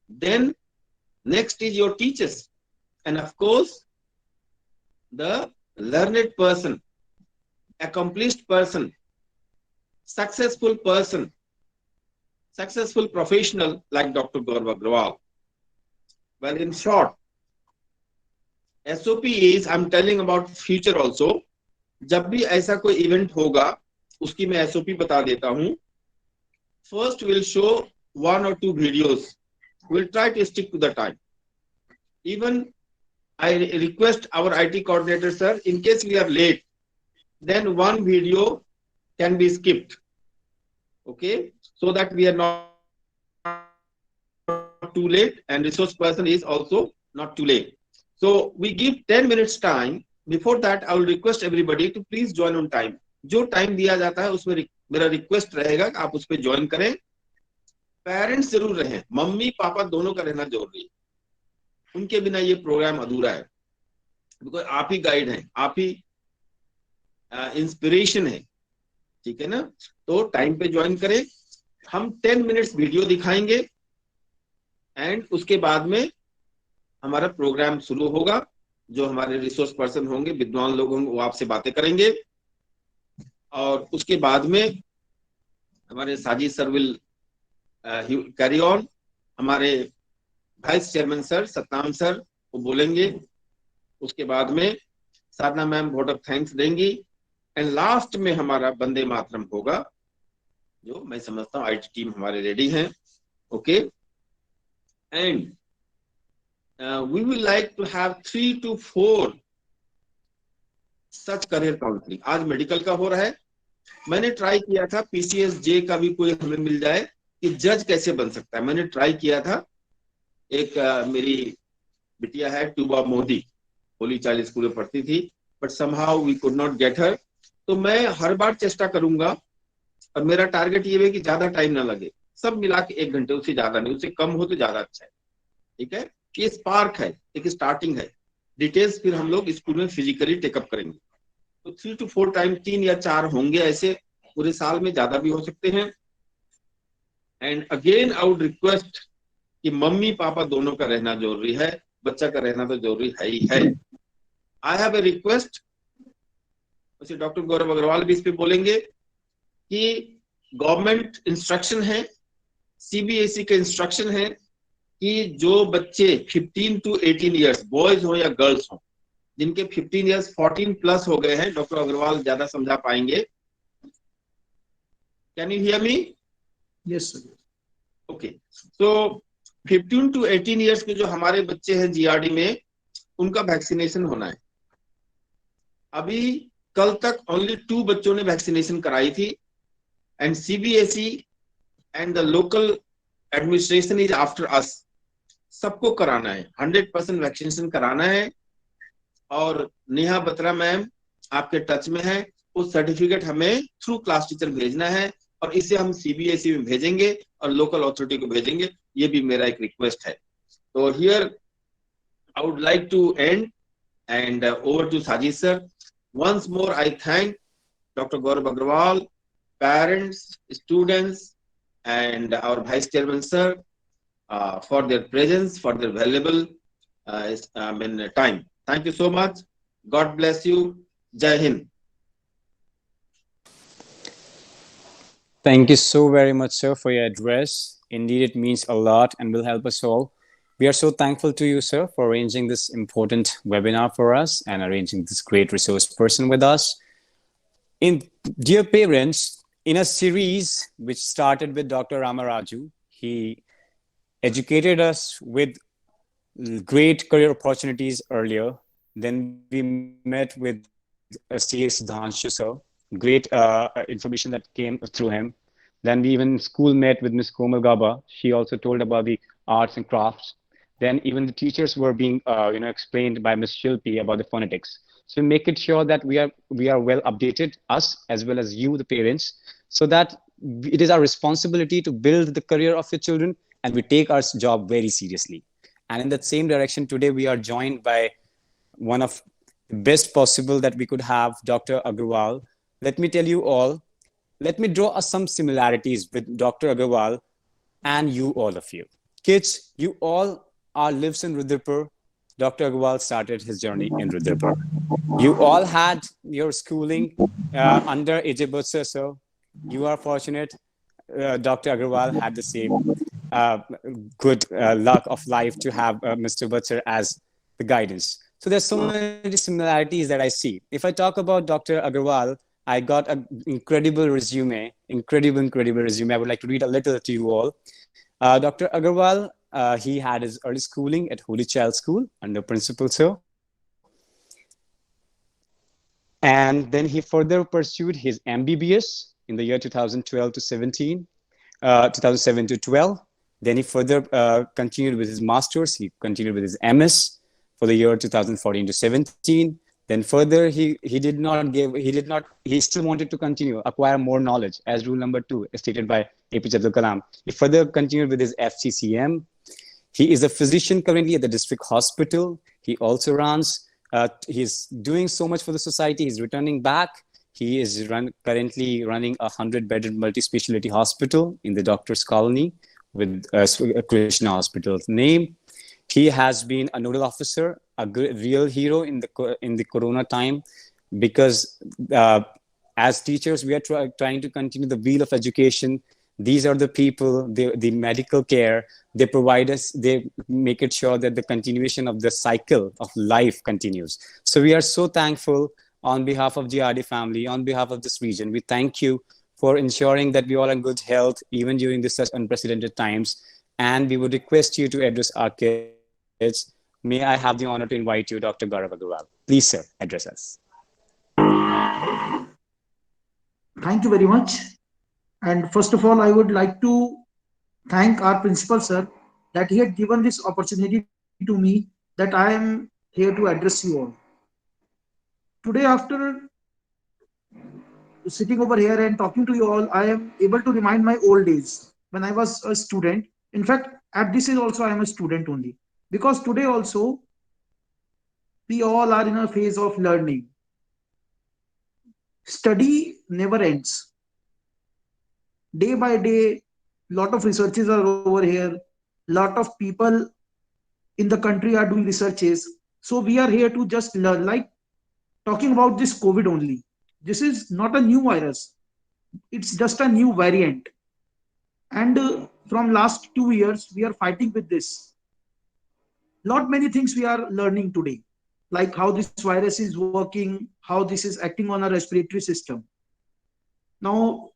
Then next is your teachers. And of course, the learned person, accomplished person, successful person, successful professional like Dr. Gaurav Agrawal. Well, in short, SOP is, I'm telling about future also. जब भी ऐसा कोई event होगा उसकी मैं SOP बता देता हूं. First we'll show 1 or 2 videos. We'll try to stick to the time. Even I request our IT coordinator, sir, in case we are late, then one video can be skipped. Okay, so that we are not too late, and resource person is also not too late. So we give 10 minutes time. Before that, I will request everybody to please join on time. जो time दिया जाता है उसमें मेरा request रहेगा कि आप उस पर ज्वाइन करें. पेरेंट्स जरूर रहें, मम्मी पापा दोनों का रहना जरूरी है. उनके बिना ये प्रोग्राम अधूरा है. बिकॉज आप ही गाइड हैं, आप ही इंस्पिरेशन है. ठीक है ना. तो टाइम पे ज्वाइन करें. हम 10 मिनट्स वीडियो दिखाएंगे एंड उसके बाद में हमारा प्रोग्राम शुरू होगा. जो हमारे रिसोर्स पर्सन होंगे, विद्वान लोग होंगे, वो आपसे बातें करेंगे. और उसके बाद में हमारे Sajid sir will carry on. हमारे vice chairman sir Satnam sir वो बोलेंगे. उसके बाद में Sadhana ma'am vote of thanks देंगी. एंड लास्ट में हमारा वंदे मातरम होगा, जो मैं समझता हूँ IT टीम हमारे रेडी हैं. Okay. And we will like to have 3 to 4 such career counselling. आज मेडिकल का हो रहा है. मैंने ट्राई किया था PCSJ का भी कोई हमें मिल जाए कि जज कैसे बन सकता है. मैंने ट्राई किया था. एक मेरी बिटिया है Tuba Modi, Holy Child School में पढ़ती थी, but somehow we could not get her. तो मैं हर बार चेष्टा करूंगा और मेरा टारगेट ये है कि ज्यादा टाइम ना लगे. सब मिला के 1 घंटे, उससे ज्यादा नहीं, उससे कम हो तो ज्यादा अच्छा है. ठीक है. ये स्पार्क है, एक स्टार्टिंग है. डिटेल्स फिर हम लोग स्कूल में फिजिकली टेकअप करेंगे. तो 3 to 4 टाइम, 3 या 4 होंगे ऐसे पूरे साल में, ज्यादा भी हो सकते हैं. And again I would request कि मम्मी पापा दोनों का रहना जरूरी है. बच्चा का रहना तो जरूरी है ही है. I have a request. वैसे डॉक्टर गौरव अग्रवाल भी इस पे बोलेंगे कि गवर्नमेंट इंस्ट्रक्शन है, CBSE के इंस्ट्रक्शन है कि जो बच्चे 15 to 18 ईयर्स, बॉयज हो या गर्ल्स हो, जिनके 15 ईयर्स 14 प्लस हो गए हैं, डॉक्टर अग्रवाल ज्यादा समझा पाएंगे. Can you hear me? Yes sir. Okay. So 15 to 18 years के जो हमारे बच्चे हैं GRD में, उनका वैक्सीनेशन होना है. अभी कल तक ओनली 2 बच्चों ने वैक्सीनेशन कराई थी. And CBSE and the local administration is after us. सबको कराना है, 100% वैक्सीनेशन कराना है. और नेहा बत्रा मैम आपके टच में है, उस सर्टिफिकेट हमें थ्रू क्लास टीचर भेजना है और इसे हम CBSE में भेजेंगे और लोकल अथॉरिटी को भेजेंगे. ये भी मेरा एक रिक्वेस्ट है. तो here I would like to and and over to Sajid sir. Once more I thank Dr. Gaurav Agrawal, parents, students, and our Vice Chairman sir for their presence, for their valuable time. Thank you so much. God bless you. Jai Hind. Thank you so very much, sir, for your address. Indeed, it means a lot and will help us all. We are so thankful to you, sir, for arranging this important webinar for us and arranging this great resource person with us. In Dear Parents, in a series which started with Dr. Ramaraju, he educated us with great career opportunities earlier. Then we met with C.A. Sudhanshu, sir. Great information that came through him. Then we even school met with Miss Komal Gaba. She also told about the arts and crafts. Then even the teachers were being, explained by Miss Shilpi about the phonetics. So make it sure that we are well updated, us as well as you, the parents, so that it is our responsibility to build the career of your children, and we take our job very seriously. And in that same direction, today we are joined by one of the best possible that we could have, Dr. Agarwal. Let me tell you all, let me draw some similarities with Dr. Agarwal and you, all of you. Kids, you all are lives in Rudrapur. Dr. Agarwal started his journey in Rudrapur. You all had your schooling under AJ Butser, so you are fortunate. Dr. Agarwal had the same uh, good luck of life to have Mr. Butcher as the guidance. So there's so many similarities that I see. If I talk about Dr. Agarwal, I got an incredible resume, incredible resume. I would like to read a little to you all. Dr. Agarwal, he had his early schooling at Holy Child School under Principal Sir. And then he further pursued his MBBS in the year 2012 to 17, 2007 to 12. Then he further continued with his master's. He continued with his MS for the year 2014 to 17. Then further, he still wanted to continue, acquire more knowledge, as rule number 2 stated by APJ Abdul Kalam. He further continued with his FCCM. He is a physician currently at the district hospital. He also runs, he's doing so much for the society. He's returning back. He is currently running a 100-bedded multi-specialty hospital in the doctor's colony with Krishna Hospital's name. He has been a nodal officer, a real hero in the Corona time, because as teachers, we are trying to continue the wheel of education. These are the people, the medical care, they provide us, they make it sure that the continuation of the cycle of life continues. So we are so thankful on behalf of GRD family, on behalf of this region. We thank you for ensuring that we all are in good health, even during this such unprecedented times. And we would request you to address our kids. May I have the honor to invite you, Dr. Gaurav Agarwal. Please, sir, address us. Thank you very much. And first of all, I would like to thank our principal, sir, that he had given this opportunity to me that I am here to address you all. Today, after sitting over here and talking to you all, I am able to remind my old days when I was a student. In fact, at this age also, I am a student only. Because today also, we all are in a phase of learning. Study never ends. Day by day, lot of researches are over here. Lot of people in the country are doing researches. So we are here to just learn, like talking about this COVID only. This is not a new virus. It's just a new variant. And from last 2 years, we are fighting with this. Lot many things we are learning today, like how this virus is working, how this is acting on our respiratory system. Now,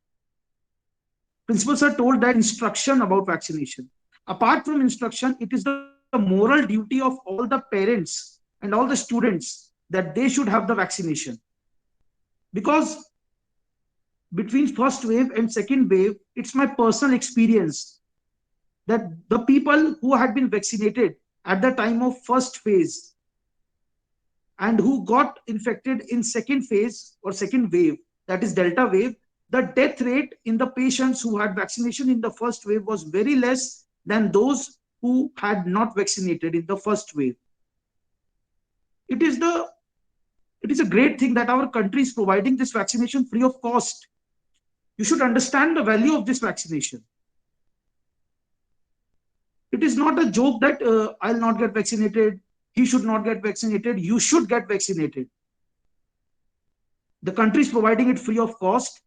principal sir told that instruction about vaccination. Apart from instruction, it is the moral duty of all the parents and all the students that they should have the vaccination. Because between first wave and second wave, it's my personal experience that the people who had been vaccinated at the time of first phase and who got infected in second phase or second wave, that is Delta wave, the death rate in the patients who had vaccination in the first wave was very less than those who had not vaccinated in the first wave. It is a great thing that our country is providing this vaccination free of cost. You should understand the value of this vaccination. It is not a joke that I'll not get vaccinated, he should not get vaccinated, you should get vaccinated. The country is providing it free of cost,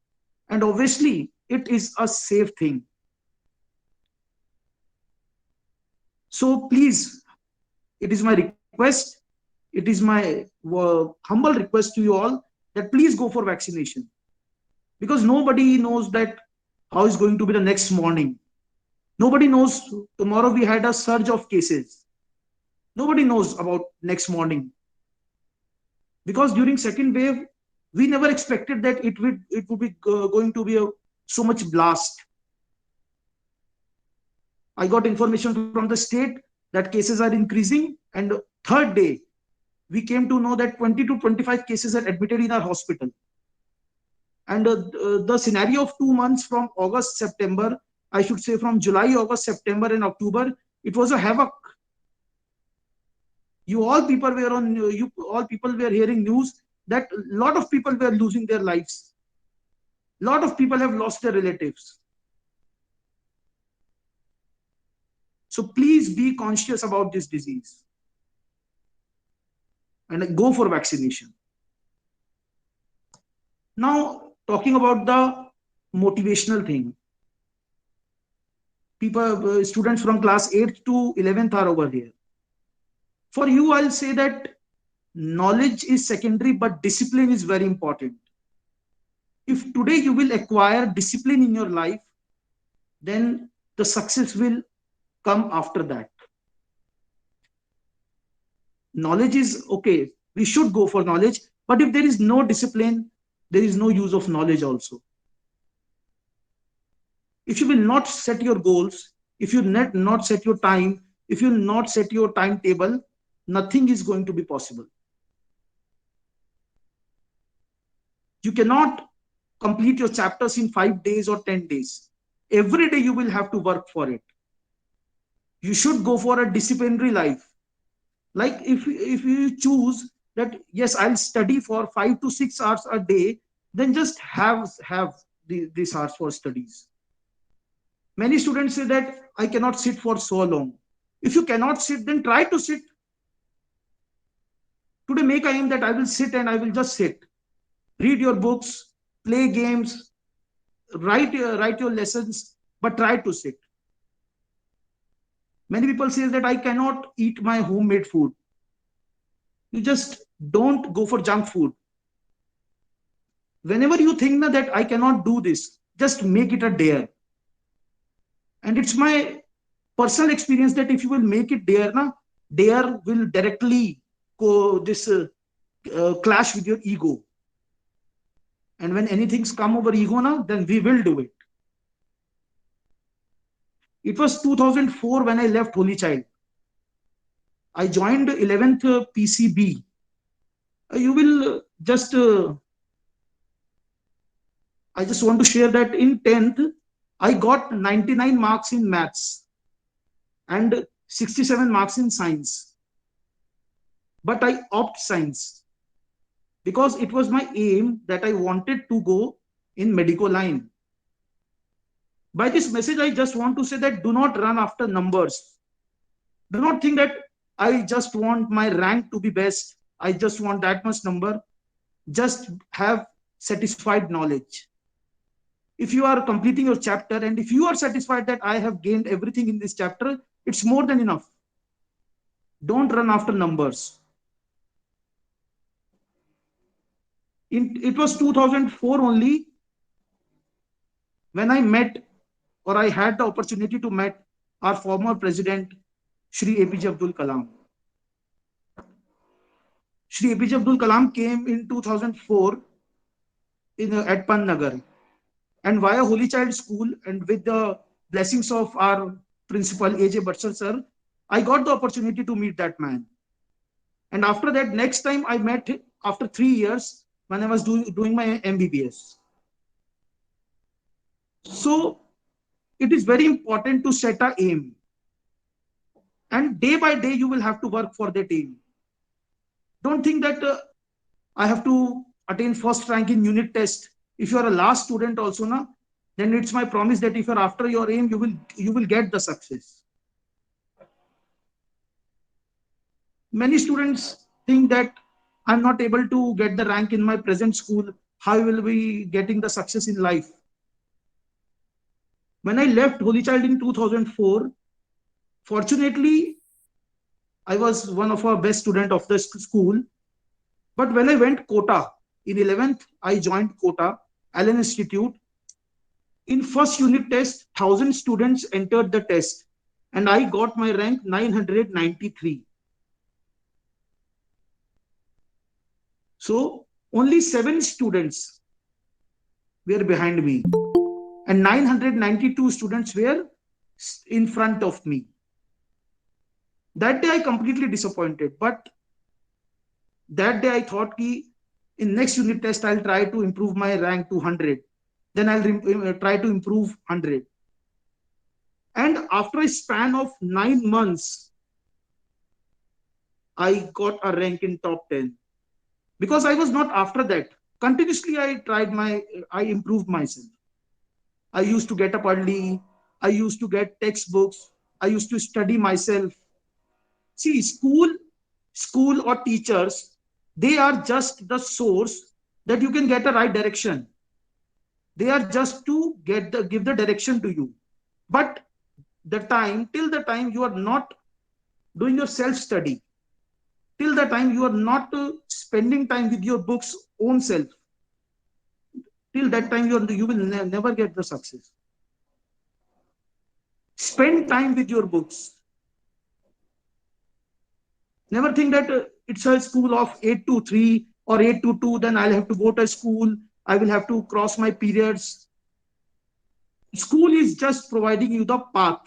and obviously it is a safe thing. So please, it is my request, it is my humble request to you all that please go for vaccination, because nobody knows that how is going to be the next morning. Nobody knows tomorrow we had a surge of cases. Nobody knows about next morning, because during second wave we never expected that it would be going to be so much blast. I got information from the state that cases are increasing, and third day we came to know that 20 to 25 cases are admitted in our hospital. And the scenario of 2 months, from August, September, I should say from July, August, September, and October, it was a havoc. You all people were on, you all people were hearing news that a lot of people were losing their lives. A lot of people have lost their relatives. So please be conscious about this disease and go for vaccination. Now, talking about the motivational thing, people, students from class 8th to 11th are over here. For you, I'll say that knowledge is secondary, but discipline is very important. If today you will acquire discipline in your life, then the success will come after that. Knowledge is okay, we should go for knowledge, but if there is no discipline, there is no use of knowledge also. If you will not set your goals, if you not set your time, if you not set your timetable, nothing is going to be possible. You cannot complete your chapters in 5 days or 10 days. Every day you will have to work for it. You should go for a disciplinary life. Like if you choose that, yes, I'll study for 5 to 6 hours a day, then just have these hours for studies. Many students say that I cannot sit for so long. If you cannot sit, then try to sit. Today, make a aim that I will sit and I will just sit. Read your books, play games, write your lessons, but try to sit. Many people say that I cannot eat my homemade food. You just don't go for junk food. Whenever you think that I cannot do this, just make it a dare. And it's my personal experience that if you will make it dare will directly clash with your ego. And when anything's come over ego now, then we will do it. It was 2004 when I left Holy Child. I joined 11th PCB. You will just, I just want to share that in 10th, I got 99 marks in maths and 67 marks in science. But I opted science because it was my aim that I wanted to go in medical line. By this message, I just want to say that do not run after numbers. Do not think that I just want my rank to be best. I just want that much number. Just have satisfied knowledge. If you are completing your chapter and if you are satisfied that I have gained everything in this chapter, it's more than enough. Don't run after numbers. It was 2004 only when I met, or I had the opportunity to meet our former president, Shri APJ Abdul Kalam. Shri APJ Abdul Kalam came in 2004 at Panagar, and via Holy Child School and with the blessings of our principal AJ Batsal sir, I got the opportunity to meet that man. And after that, next time I met him after 3 years when I was doing my MBBS. So it is very important to set an aim. And day by day, you will have to work for that aim. Don't think that I have to attain first rank in unit test. If you are a last student also, then it's my promise that if you're after your aim, you will get the success. Many students think that I'm not able to get the rank in my present school. How will we getting the success in life? When I left Holy Child in 2004, fortunately, I was one of our best student of the school. But when I went Kota in 11th, I joined Kota, Allen Institute. In first unit test, 1,000 students entered the test, and I got my rank 993. So only 7 students were behind me, and 992 students were in front of me. That day I completely disappointed, but that day I thought ki in next unit test I'll try to improve my rank to 100. Then I'll try to improve 100. And after a span of 9 months, I got a rank in top 10. Because I was not after that. Continuously I improved myself. I used to get up early. I used to get textbooks. I used to study myself. See, school or teachers, they are just the source that you can get a right direction. They are just to give the direction to you. But till the time you are not doing your self study, till the time you are not spending time with your books own self, till that time you will never get the success. Spend time with your books. Never think that it's a school of 8 to 3 or 8 to 2, then I'll have to go to school, I will have to cross my periods. School is just providing you the path,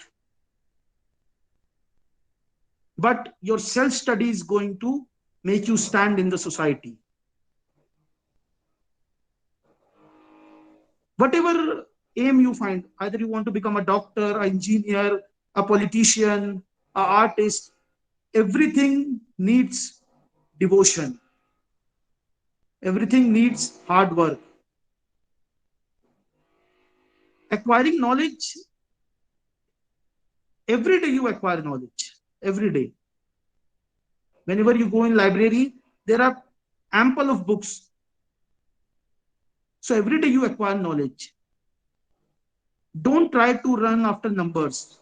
but your self study is going to make you stand in the society. Whatever aim you find, either you want to become a doctor, an engineer, a politician, an artist, everything needs devotion. Everything needs hard work. Acquiring knowledge, every day you acquire knowledge. Every day. Whenever you go in library, there are ample of books. So every day you acquire knowledge. Don't try to run after numbers.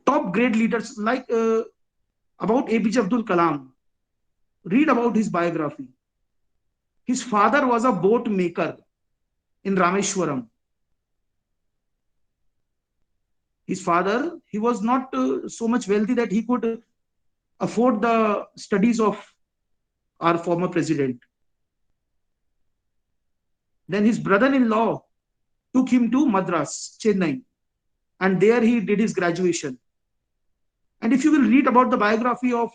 Top grade leaders like about APJ Abdul Kalam. Read about his biography. His father was a boat maker in Rameshwaram. His father, he was not so much wealthy that he could afford the studies of our former president. Then his brother-in-law took him to Madras, Chennai, and there he did his graduation. And if you will read about the biography of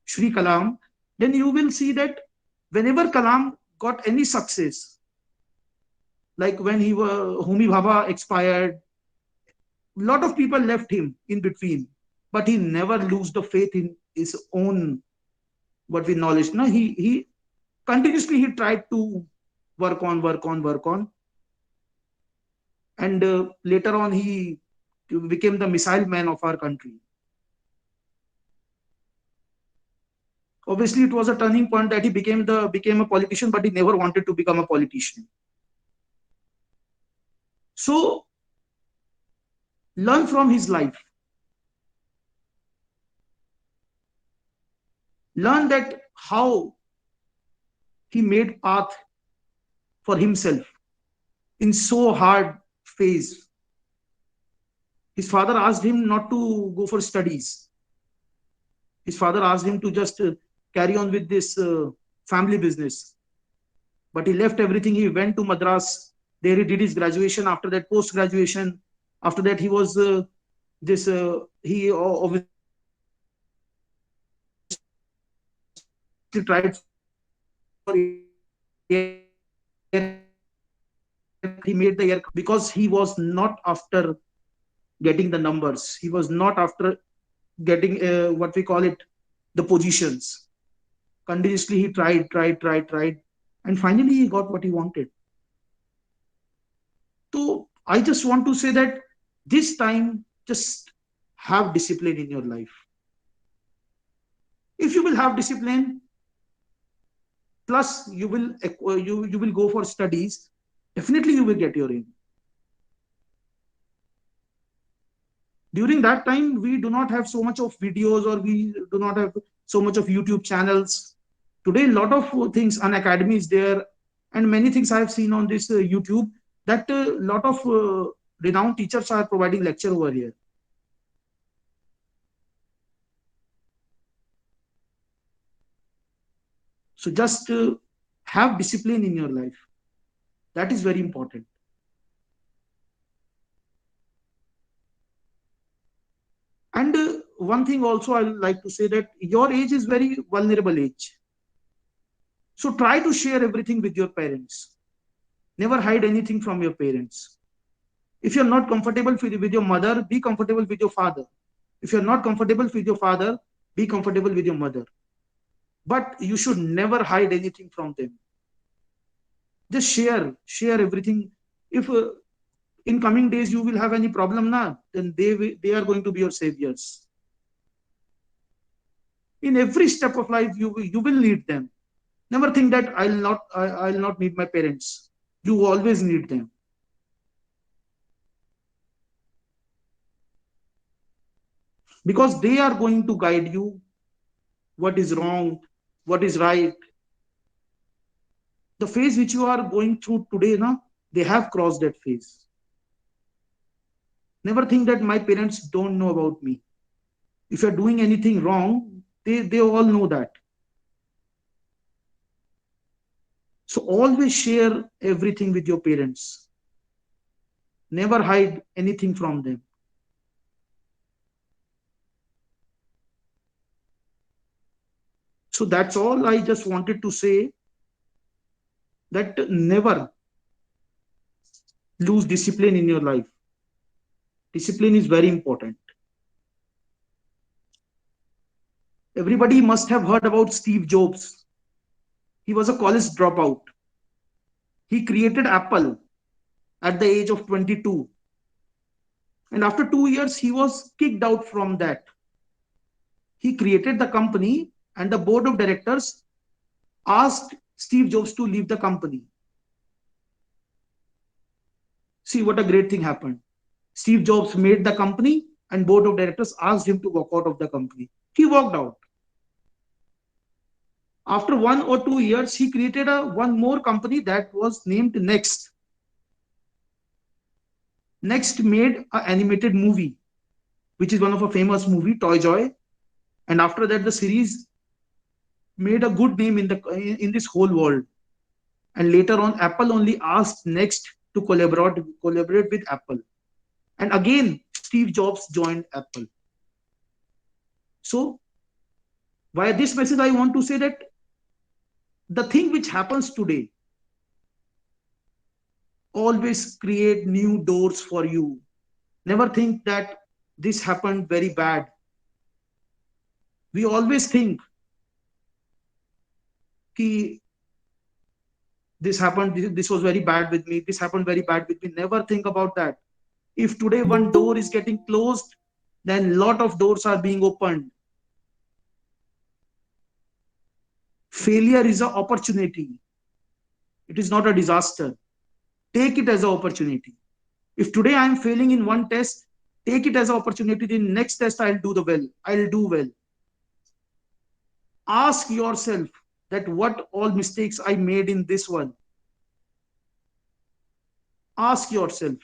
Shri Kalam, then you will see that whenever Kalam got any success, like when Homi Bhabha expired, a lot of people left him in between, but he never lose the faith in his own what we knowledge. No, he continuously he tried to work on, and later on he became the missile man of our country. Obviously, it was a turning point that he became a politician, but he never wanted to become a politician. So learn from his life. Learn that how he made path for himself in so hard phase. His father asked him not to go for studies. His father asked him to just carry on with this family business. But he left everything. He went to Madras. There he did his graduation. After that, post graduation. After that, he was he obviously tried for he made the air because he was not after getting the numbers. He was not after getting what we call it the positions. Continuously he tried, and finally he got what he wanted. So I just want to say that this time just have discipline in your life. If you will have discipline, plus you will go for studies, definitely you will get your aim. During that time, we do not have so much of videos, or we do not have so much of YouTube channels. Today, a lot of things, an academy is there, and many things I have seen on this YouTube, that a lot of renowned teachers are providing lecture over here. So just have discipline in your life. That is very important. And one thing also I would like to say, that your age is very vulnerable age. So try to share everything with your parents. Never hide anything from your parents. If you're not comfortable with your mother, be comfortable with your father. If you're not comfortable with your father, be comfortable with your mother. But you should never hide anything from them. Just share everything. If in coming days you will have any problem now, then they are going to be your saviors. In every step of life, you will need them. Never think that I'll not need my parents. You always need them. Because they are going to guide you what is wrong, what is right. The phase which you are going through today, na, they have crossed that phase. Never think that my parents don't know about me. If you're doing anything wrong, they all know that. So always share everything with your parents. Never hide anything from them. So that's all I just wanted to say, that never lose discipline in your life. Discipline is very important. Everybody must have heard about Steve Jobs. He was a college dropout. He created Apple at the age of 22. And after 2 years, he was kicked out from that. He created the company, and the board of directors asked Steve Jobs to leave the company. See what a great thing happened. Steve Jobs made the company, and board of directors asked him to walk out of the company. He walked out. After 1 or 2 years, he created one more company that was named Next. Next made an animated movie, which is one of a famous movie, Toy Joy. And after that, the series made a good name in this whole world. And later on, Apple only asked Next to collaborate with Apple. And again, Steve Jobs joined Apple. So, via this message, I want to say that the thing which happens today, always create new doors for you. Never think that this happened very bad. We always think ki this happened, this was very bad with me, this happened very bad with me. Never think about that. If today one door is getting closed, then lot of doors are being opened. Failure is an opportunity. It is not a disaster. Take it as an opportunity. If today I am failing in one test, take it as an opportunity. In next test, I'll do well. Ask yourself that what all mistakes I made in this one. Ask yourself.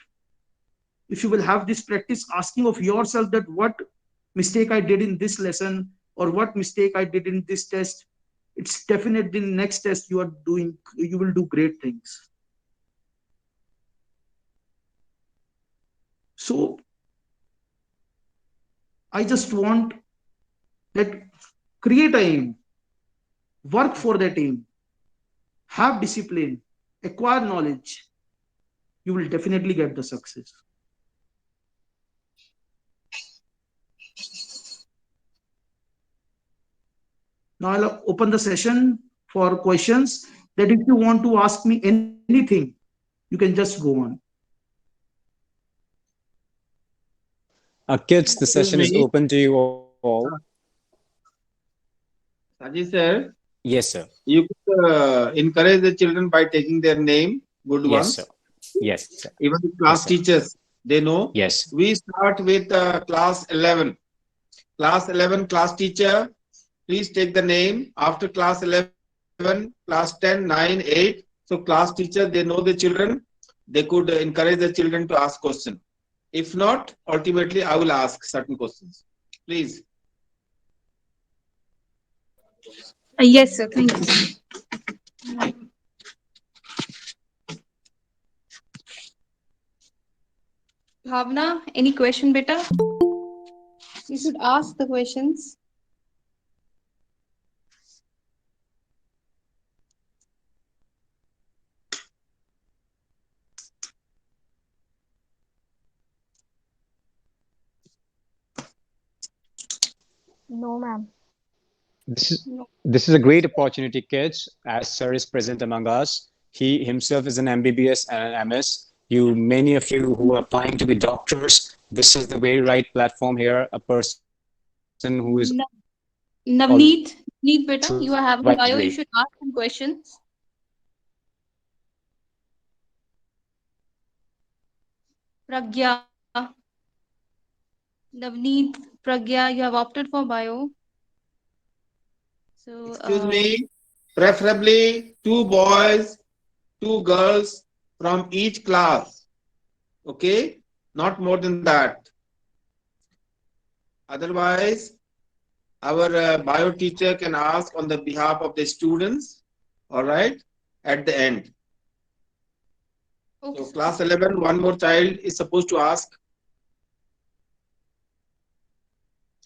If you will have this practice asking of yourself that what mistake I did in this lesson, or what mistake I did in this test, it's definitely in next test you will do great things. So I just want that create an aim, work for that aim, have discipline, acquire knowledge. You will definitely get the success. Now I'll open the session for questions, that if you want to ask me anything, you can just go on. Kids, the session is me. open to you all. Saji sir, Yes, sir. you could encourage the children by taking their name, good Yes, ones. sir. Yes, sir. Even the Yes, class sir. teachers, they know. Yes. We start with class 11. Class 11 class teacher, please take the name. After class 11, class 10, 9, 8. So class teacher, they know the children. They could encourage the children to ask questions. If not, ultimately, I will ask certain questions. Please. Yes, sir. Thank you. Bhavna, any question, beta? You should ask the questions. No, ma'am. This is No. this is a great opportunity, kids, as sir is present among us. He himself is an MBBS and an MS. You, many of you who are applying to be doctors, this is the very right platform here. A person who is Na- already Navneet, Navneet, right beta, you are way. having bio. You should ask some questions. Pragya, Navneet, Pragya, you have opted for bio. So, Excuse me. Preferably two boys, two girls from each class. Okay? Not more than that. Otherwise, our bio teacher can ask on the behalf of the students. All right? At the end. okay, So, sir. class 11, one more child is supposed to ask.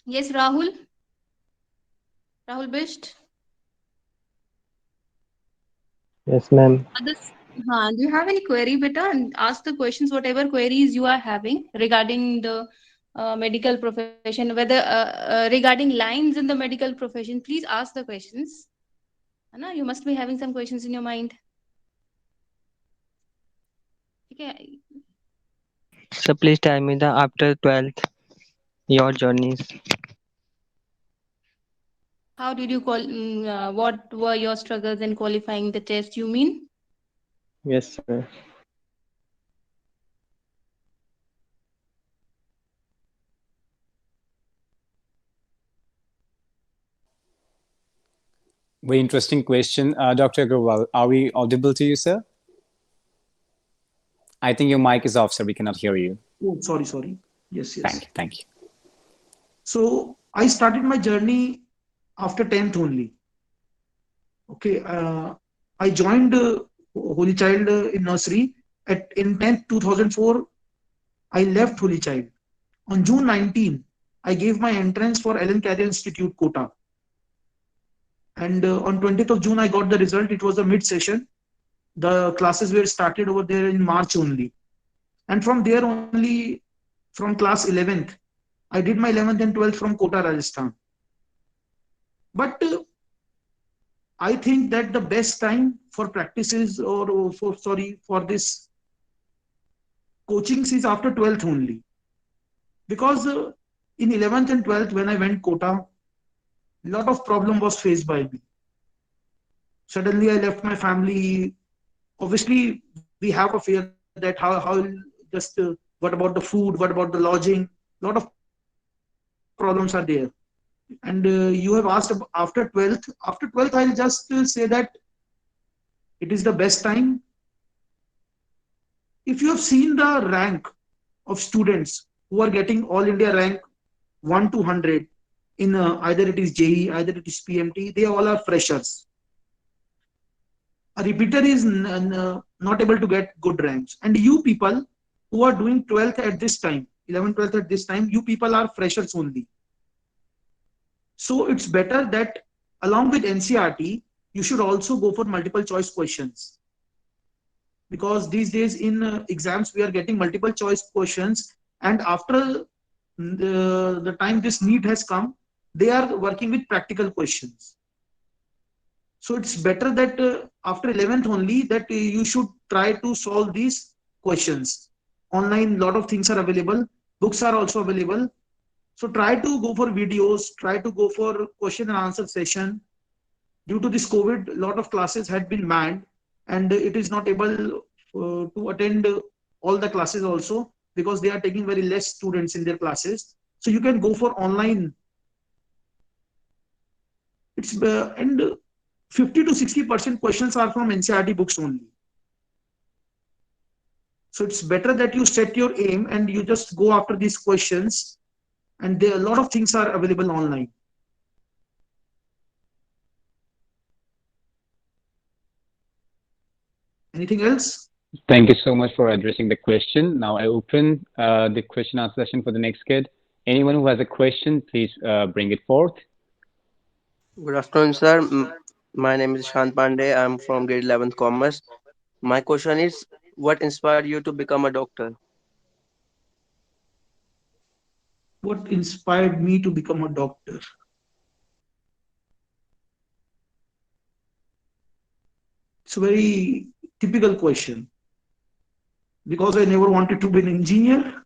Yes, Rahul. Rahul Bisht. Yes, ma'am. Others, do you have any query, beta? And ask the questions, whatever queries you are having regarding the medical profession, whether regarding lines in the medical profession, please ask the questions. Anna, you must be having some questions in your mind. Okay. So please tell me the after 12th your journeys. How did you call? What were your struggles in qualifying the test? You mean? Yes, sir. Very interesting question, Dr. Agrawal. Are we audible to you, sir? I think your mic is off, sir. We cannot hear you. Oh, sorry. Yes, Thank yes. you. Thank you. So I started my journey after 10th only. Okay, I joined Holy Child in nursery at in 10th 2004. I left Holy Child on June 19. I gave my entrance for Ellen Carrier Institute quota, and on 20th of June I got the result. It was a mid session. The classes were started over there in March only, and from there only, from class 11th, I did my 11th and 12th from Kota, Rajasthan. But I think that the best time for practices or for this coachings is after 12th only, because in 11th and 12th when I went Kota, a lot of problem was faced by me. Suddenly I left my family. Obviously we have a fear that how just what about the food, what about the lodging, a lot of problems are there. And you have asked after 12th. After 12th, I'll just say that it is the best time. If you have seen the rank of students who are getting all India rank 1 to 100 in either it is JE, either it is PMT, they all are freshers. A repeater is not able to get good ranks. And you people who are doing 12th at this time, 11th, 12th at this time, you people are freshers only. So it's better that along with NCRT, you should also go for multiple choice questions, because these days in exams we are getting multiple choice questions, and after the time this need has come, they are working with practical questions. So it's better that after 11th only that you should try to solve these questions. Online lot of things are available, books are also available. So try to go for videos, try to go for question and answer session. Due to this COVID, a lot of classes had been manned, and it is not able to attend all the classes also, because they are taking very less students in their classes. So you can go for online. It's and 50 to 60% questions are from NCERT books only. So it's better that you set your aim and you just go after these questions, and there a lot of things are available online. Anything else? Thank you so much for addressing the question. Now I open the question answer session for the next kid. Anyone who has a question, please bring it forth. Good afternoon, sir. My name is Shant Pandey. I'm from grade 11th Commerce. My question is, what inspired you to become a doctor? What inspired me to become a doctor? It's a very typical question, because I never wanted to be an engineer.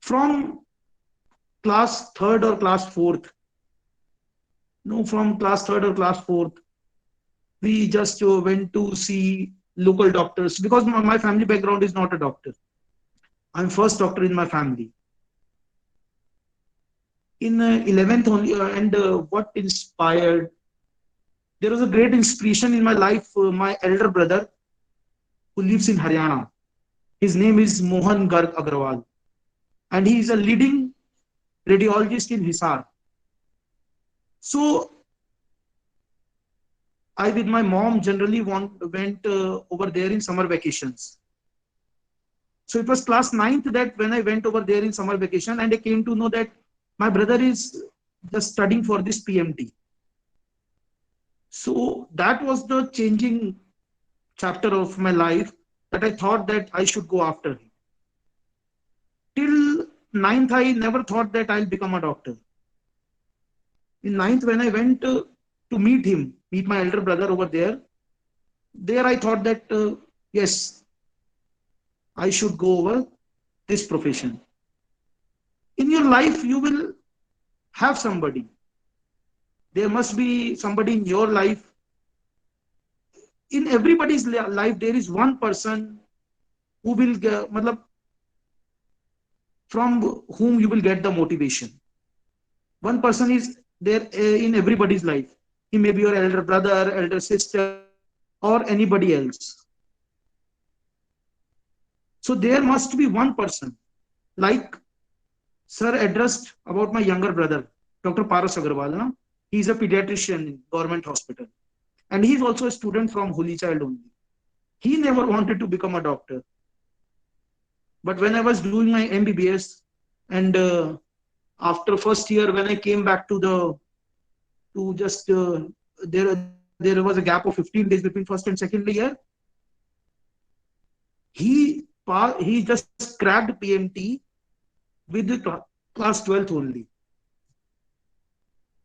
From class third or class fourth, no, from class third or class fourth, we just went to see local doctors, because my family background is not a doctor. I'm first doctor in my family. In 11th only, and what inspired? There was a great inspiration in my life. My elder brother, who lives in Haryana, his name is Mohan Garg Agrawal, and he is a leading radiologist in Hisar. So I, with my mom, generally went over there in summer vacations. So it was class 9th that when I went over there in summer vacation, and I came to know that my brother is just studying for this PMT. So that was the changing chapter of my life, that I thought that I should go after him. Till 9th, I never thought that I'll become a doctor. In 9th, when I went to meet my elder brother over there I thought that, yes, I should go over this profession. In your life, you will have somebody. There must be somebody in your life. In everybody's life, there is one person who will from whom you will get the motivation. One person is there in everybody's life. He may be your elder brother, elder sister, or anybody else. So there must be one person, like sir addressed about my younger brother, Dr. Paras Agarwal. He is a pediatrician in government hospital, and he is also a student from Holy Child only. He never wanted to become a doctor. But when I was doing my MBBS, and after first year, when I came back to just there was a gap of 15 days between first and second year. He just cracked PMT with the class 12th only.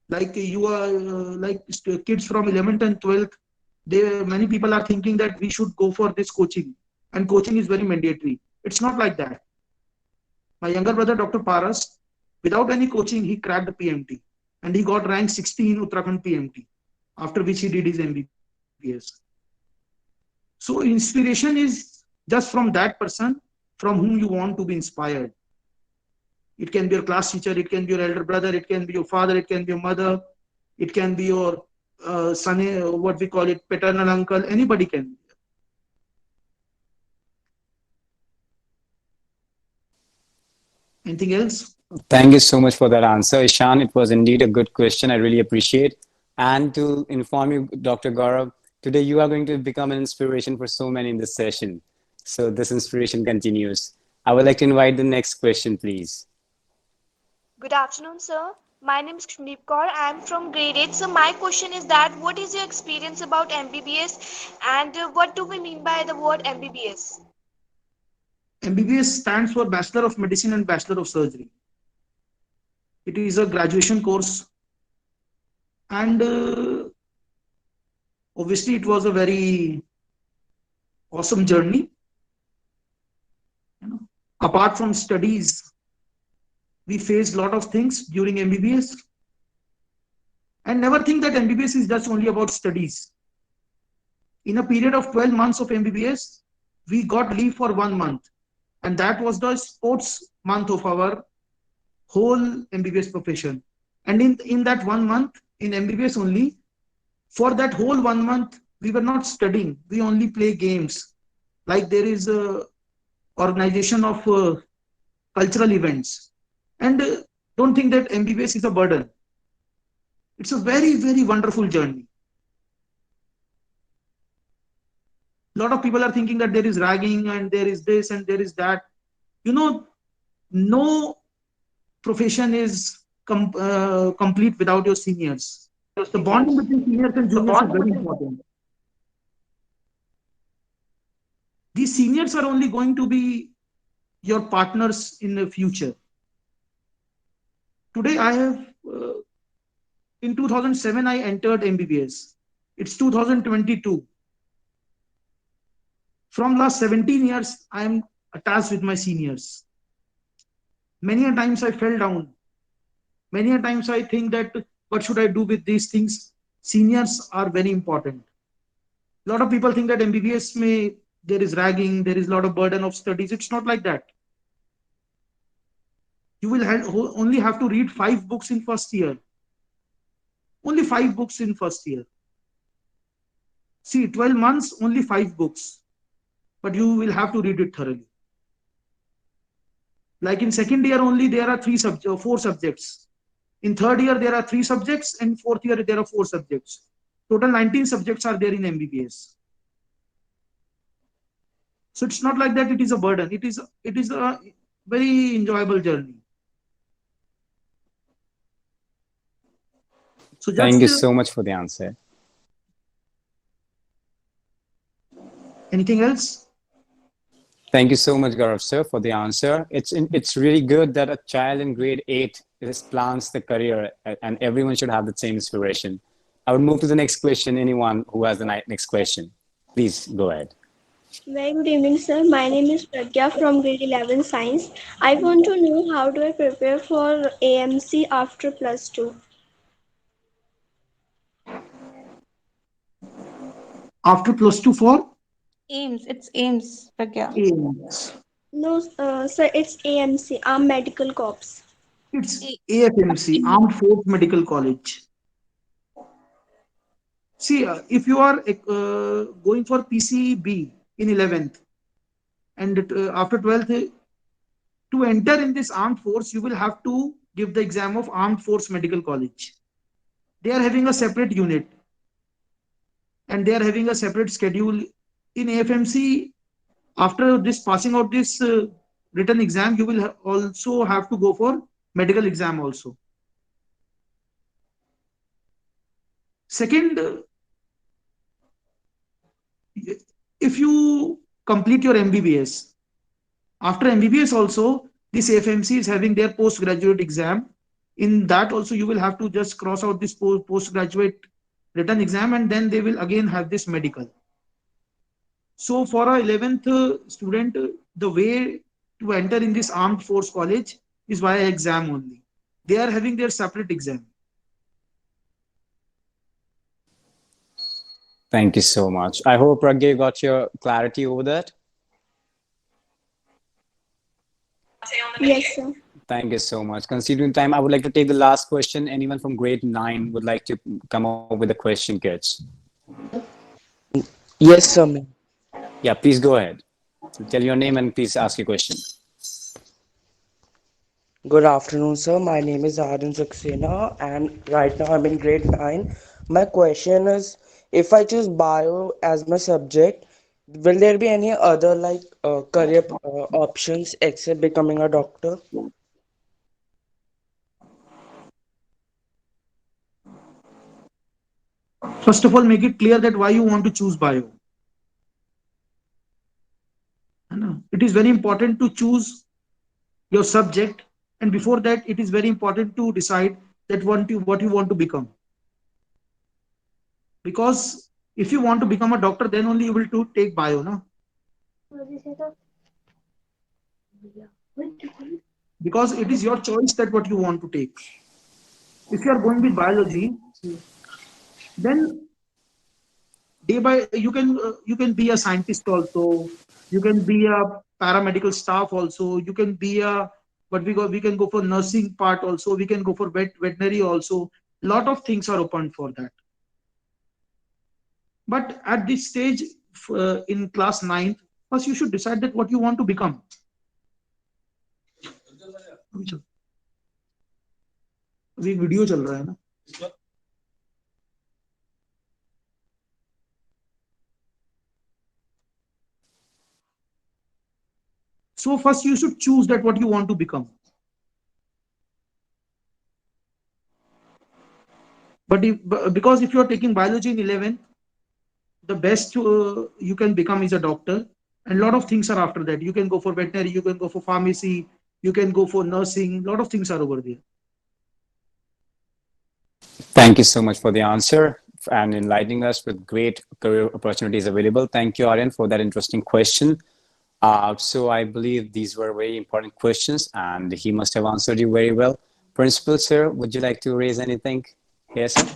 Like you are like kids from 11th and 12th, many people are thinking that we should go for this coaching, and coaching is very mandatory. It's not like that. My younger brother, Dr. Paras, without any coaching, he cracked the PMT, and he got rank 60 in Uttarakhand PMT, after which he did his MBBS. So inspiration is just from that person from whom you want to be inspired. It can be your class teacher, it can be your elder brother, it can be your father, it can be your mother, it can be your son, what we call it, paternal uncle, anybody can be. Anything else? Thank you so much for that answer, Ishan. It was indeed a good question. I really appreciate. And to inform you, Dr. Gaurav, today you are going to become an inspiration for so many in this session. So this inspiration continues. I would like to invite the next question, please. Good afternoon, sir. My name is Kshmdeep Kaur. I am from grade 8. So my question is that what is your experience about MBBS and what do we mean by the word MBBS? MBBS stands for Bachelor of Medicine and Bachelor of Surgery. It is a graduation course, and obviously it was a very awesome journey. Apart from studies, we faced a lot of things during MBBS. And never think that MBBS is just only about studies. In a period of 12 months of MBBS, we got leave for 1 month. And that was the sports month of our whole MBBS profession. And in that 1 month, in MBBS only, for that whole 1 month, we were not studying. We only play games. Like there is a organization of cultural events. And don't think that MBBS is a burden. It's a very, very wonderful journey. A lot of people are thinking that there is ragging and there is this and there is that. You know, no profession is complete without your seniors. The bonding between seniors and juniors is very important. These seniors are only going to be your partners in the future. Today, I have, in 2007, I entered MBBS. It's 2022. From last 17 years, I am attached with my seniors. Many a times I fell down. Many a times I think that what should I do with these things? Seniors are very important. A lot of people think that MBBS there is ragging, there is a lot of burden of studies. It's not like that. You will only have to read 5 books in first year. Only 5 books in first year. See, 12 months, only 5 books. But you will have to read it thoroughly. Like in second year only, there are 4 subjects. In third year, there are 3 subjects, and fourth year, there are 4 subjects. Total 19 subjects are there in MBBS. So it's not like that it is a burden. It is a very enjoyable journey. So just, Thank you so much for the answer. Anything else? Thank you so much, Gaurav sir, for the answer. It's really good that a child in grade 8 plans the career, and everyone should have the same inspiration. I would move to the next question. Anyone who has the next question, please go ahead. Very good evening, sir. My name is Pragya from grade 11 science. I want to know how do I prepare for AMC after plus 2? After plus 2 for? It's aims, Pragya. AIMS. No, sir, it's AMC, Armed Medical Corps. It's AFMC, Armed Force Medical College. See, if you are going for PCB in 11th and after 12th, to enter in this armed force, you will have to give the exam of Armed Force Medical College. They are having a separate unit and they are having a separate schedule. In AFMC, after this passing out this written exam, you will also have to go for medical exam also. Second, if you complete your MBBS, after MBBS also, this AFMC is having their postgraduate exam. In that also, you will have to just cross out this postgraduate written exam, and then they will again have this medical. So for a 11th student, the way to enter in this armed force college is via exam only. They are having their separate exam. Thank you so much. I hope Pragya got your clarity over that. Yes, sir. Thank you so much. Considering time, I would like to take the last question. Anyone from grade 9 would like to come up with a question, kids? Yes, sir. Ma'am. Yeah, please go ahead. Tell your name and please ask your question. Good afternoon, sir. My name is Arjun Saxena, and right now I'm in grade 9. My question is, if I choose bio as my subject, will there be any other career options except becoming a doctor? First of all, make it clear that why you want to choose bio. It is very important to choose your subject, and before that, it is very important to decide that what you want to become. Because if you want to become a doctor, then only you will take bio, no? Because it is your choice that what you want to take. If you are going with biology, Then day by you can be a scientist also, you can be a paramedical staff also, you can be a but we can go for nursing part also, we can go for veterinary also. Lot of things are open for that. But at this stage, in class 9th, first you should decide that what you want to become. अभी video चल रहा है ना. So first you should choose that what you want to become. But because if you are taking biology in 11th, the best you can become is a doctor, and a lot of things are after that. You can go for veterinary, you can go for pharmacy, you can go for nursing. A lot of things are over there. Thank you so much for the answer and enlightening us with great career opportunities available. Thank you, Aryan, for that interesting question. So I believe these were very important questions and he must have answered you very well. Principal, sir, would you like to raise anything here, sir?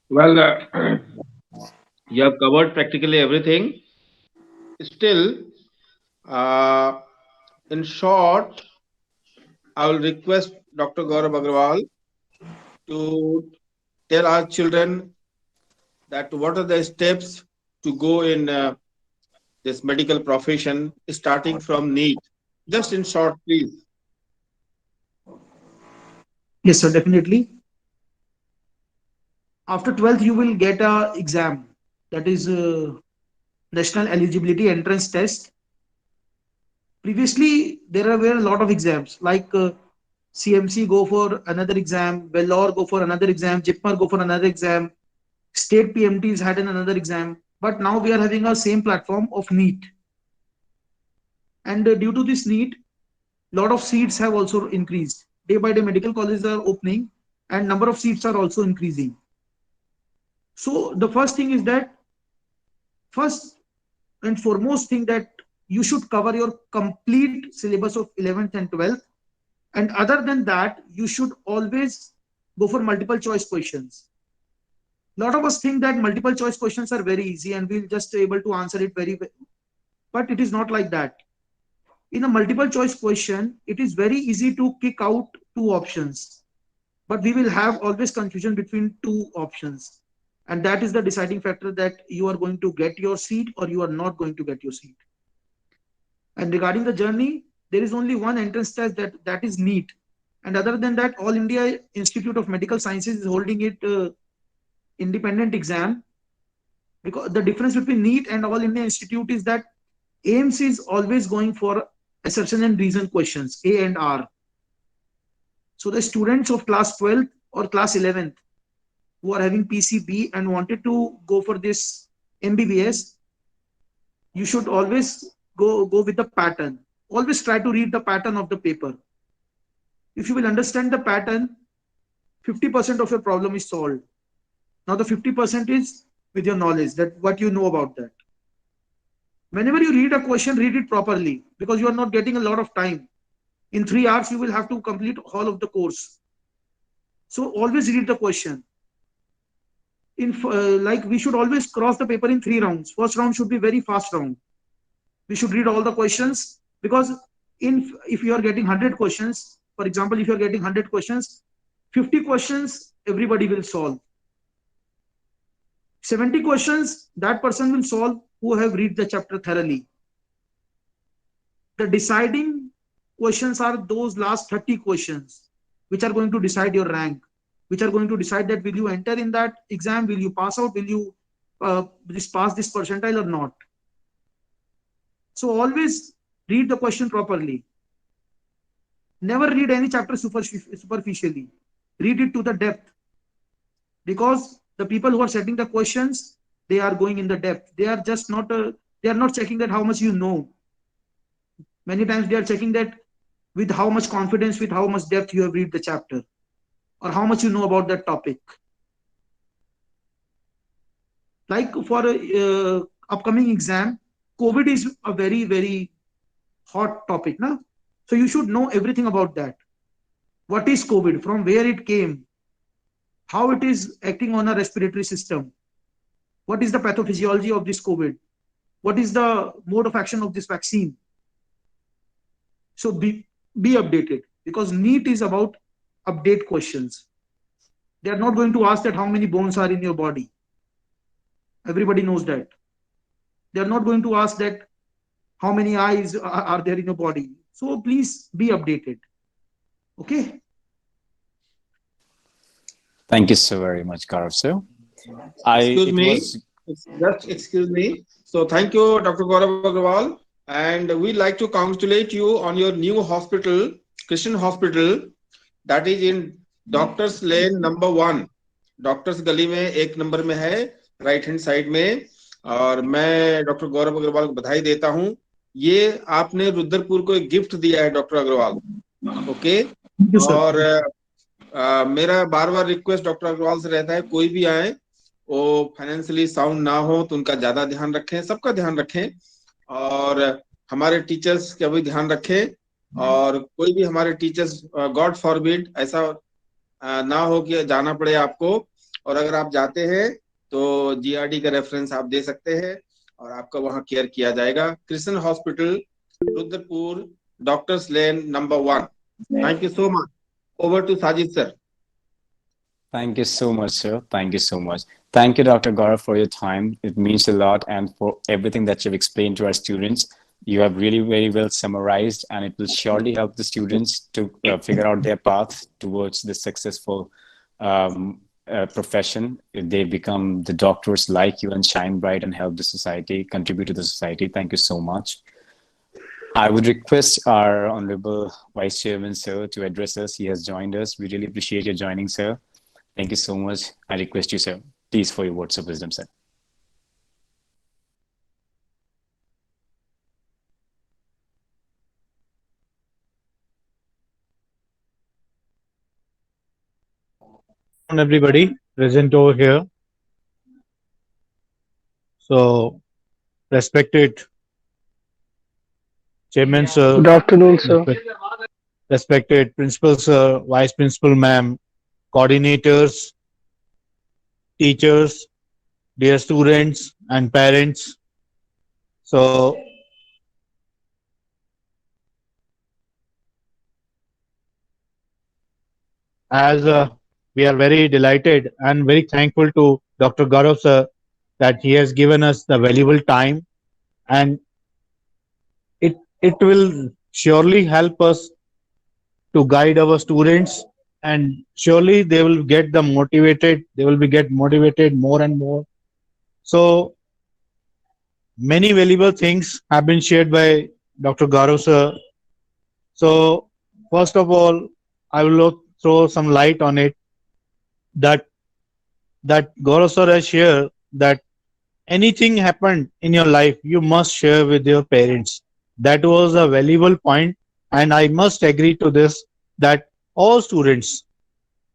Well, you have covered practically everything. Still, uh, in short, I will request Dr. Gaurav Agrawal to tell our children that what are the steps to go in this medical profession, starting from NEET. Just in short, please. Yes, sir, definitely. After 12th, you will get a exam, that is National Eligibility Entrance Test. Previously, there were a lot of exams like CMC go for another exam, Vellore go for another exam, JIPMER go for another exam, state PMTs had another exam. But now we are having a same platform of NEET. And due to this NEET, lot of seats have also increased. Day by day, medical colleges are opening and number of seats are also increasing. So the first thing is that, first and foremost thing, that you should cover your complete syllabus of 11th and 12th. And other than that, you should always go for multiple choice questions. A lot of us think that multiple choice questions are very easy and we'll just able to answer it very well. But it is not like that. In a multiple choice question, it is very easy to kick out two options. But we will have always confusion between two options. And that is the deciding factor that you are going to get your seat or you are not going to get your seat. And regarding the journey, there is only one entrance test that is NEET. And other than that, All India Institute of Medical Sciences is holding it independent exam. Because the difference between NEET and All India Institute is that AIMS is always going for assertion and reason questions, A and R. So the students of class 12th or class 11th who are having PCB and wanted to go for this MBBS, you should always go with the pattern. Always try to read the pattern of the paper. If you will understand the pattern, 50% of your problem is solved. Now the 50% is with your knowledge, that what you know about that. Whenever you read a question, read it properly because you are not getting a lot of time. In 3 hours, you will have to complete all of the course. So always read the question. Like we should always cross the paper in 3 rounds. First round should be very fast round. We should read all the questions because if you are getting 100 questions, for example, if you are getting 100 questions, 50 questions everybody will solve. 70 questions that person will solve who have read the chapter thoroughly. The deciding questions are those last 30 questions, which are going to decide your rank, which are going to decide that will you enter in that exam, will you pass out, will you pass this percentile or not. So always read the question properly. Never read any chapter superficially. Read it to the depth. Because the people who are setting the questions, they are going in the depth. They are just not they are not checking that how much you know. Many times they are checking that with how much confidence, with how much depth you have read the chapter, or how much you know about that topic. Like for upcoming exam, COVID is a very, very hot topic. Na? So you should know everything about that. what is COVID, from where it came, how it is acting on our respiratory system, what is the pathophysiology of this COVID, what is the mode of action of this vaccine. So be updated, because NEET is about update questions. They are not going to ask that how many bones are in your body. Everybody knows that. They are not going to ask that how many eyes are there in your body. So please be updated. Okay. Thank you so very much, Gaurav sir. Excuse It me, was just excuse me. So thank you, Dr. Gaurav Agrawal, and we'd like to congratulate you on your new hospital, Christian Hospital, that is in Doctors Lane number 1. Doctors गली में 1 number में है, right hand side में। और मैं doctor गौरव अग्रवाल को बधाई देता हूं। ये आपने रुद्रपुर को एक गिफ्ट दिया है डॉक्टर अग्रवाल। ओके। और मेरा बार बार रिक्वेस्ट डॉक्टर अग्रवाल से रहता है, कोई भी आए वो फाइनेंशियली साउंड ना हो तो उनका ज्यादा ध्यान रखें, सबका ध्यान रखें, और हमारे टीचर्स का भी ध्यान रखें। और कोई भी हमारे टीचर्स, गॉड फॉरबिड, ऐसा ना हो कि जाना पड़े आपको। और अगर आप जाते हैं तो जीआरडी का रेफरेंस आप दे सकते हैं और आपका वहां केयर किया जाएगा। Christian hospital, Rudrapur, doctors lane number 1। Thank you so much. Over to Sajid sir. Thank you so much, sir. Thank you so much. Thank you, Dr. Gaurav, for your time. It means a lot, and for everything that you've explained to our students. You have really very well summarized, and it will surely help the students to figure out their path towards the successful profession. If they become the doctors like you and shine bright and help the society, contribute to the society. Thank you so much. I would request our Honorable Vice Chairman, sir, to address us. He has joined us. We really appreciate your joining, sir. Thank you so much. I request you, sir, please, for your words of wisdom, sir. Everybody present over here. So, respected Chairman, sir. Good afternoon, sir. Respected Principal, sir, Vice Principal, ma'am, coordinators, teachers, dear students and parents. So, as we are very delighted and very thankful to Dr. Gaurav, sir, that he has given us the valuable time, and it will surely help us to guide our students, and surely they will get motivated more and more. So many valuable things have been shared by Dr. Gaurav sir. So first of all, I will throw some light on it, that Gaurav sir has shared that anything happened in your life, you must share with your parents. That was a valuable point, and I must agree to this, that all students,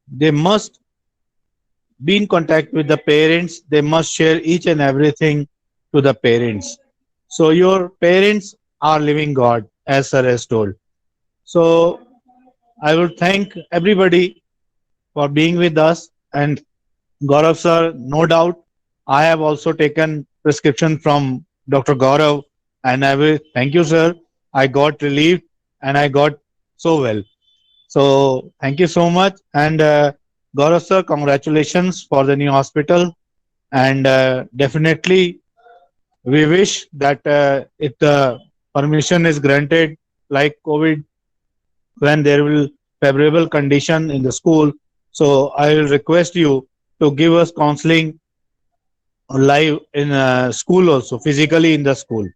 they must be in contact with the parents. They must share each and everything to the parents. So your parents are living God, as sir has told. So I will thank everybody for being with us. And Gaurav sir, no doubt, I have also taken prescription from Dr. Gaurav, and I will thank you, sir. I got relieved and I got so well. So thank you so much. And Gaurav sir, congratulations for the new hospital. And definitely, we wish that if the permission is granted, like COVID, when there will favorable condition in the school, so I will request you to give us counseling live in school also, physically in the school.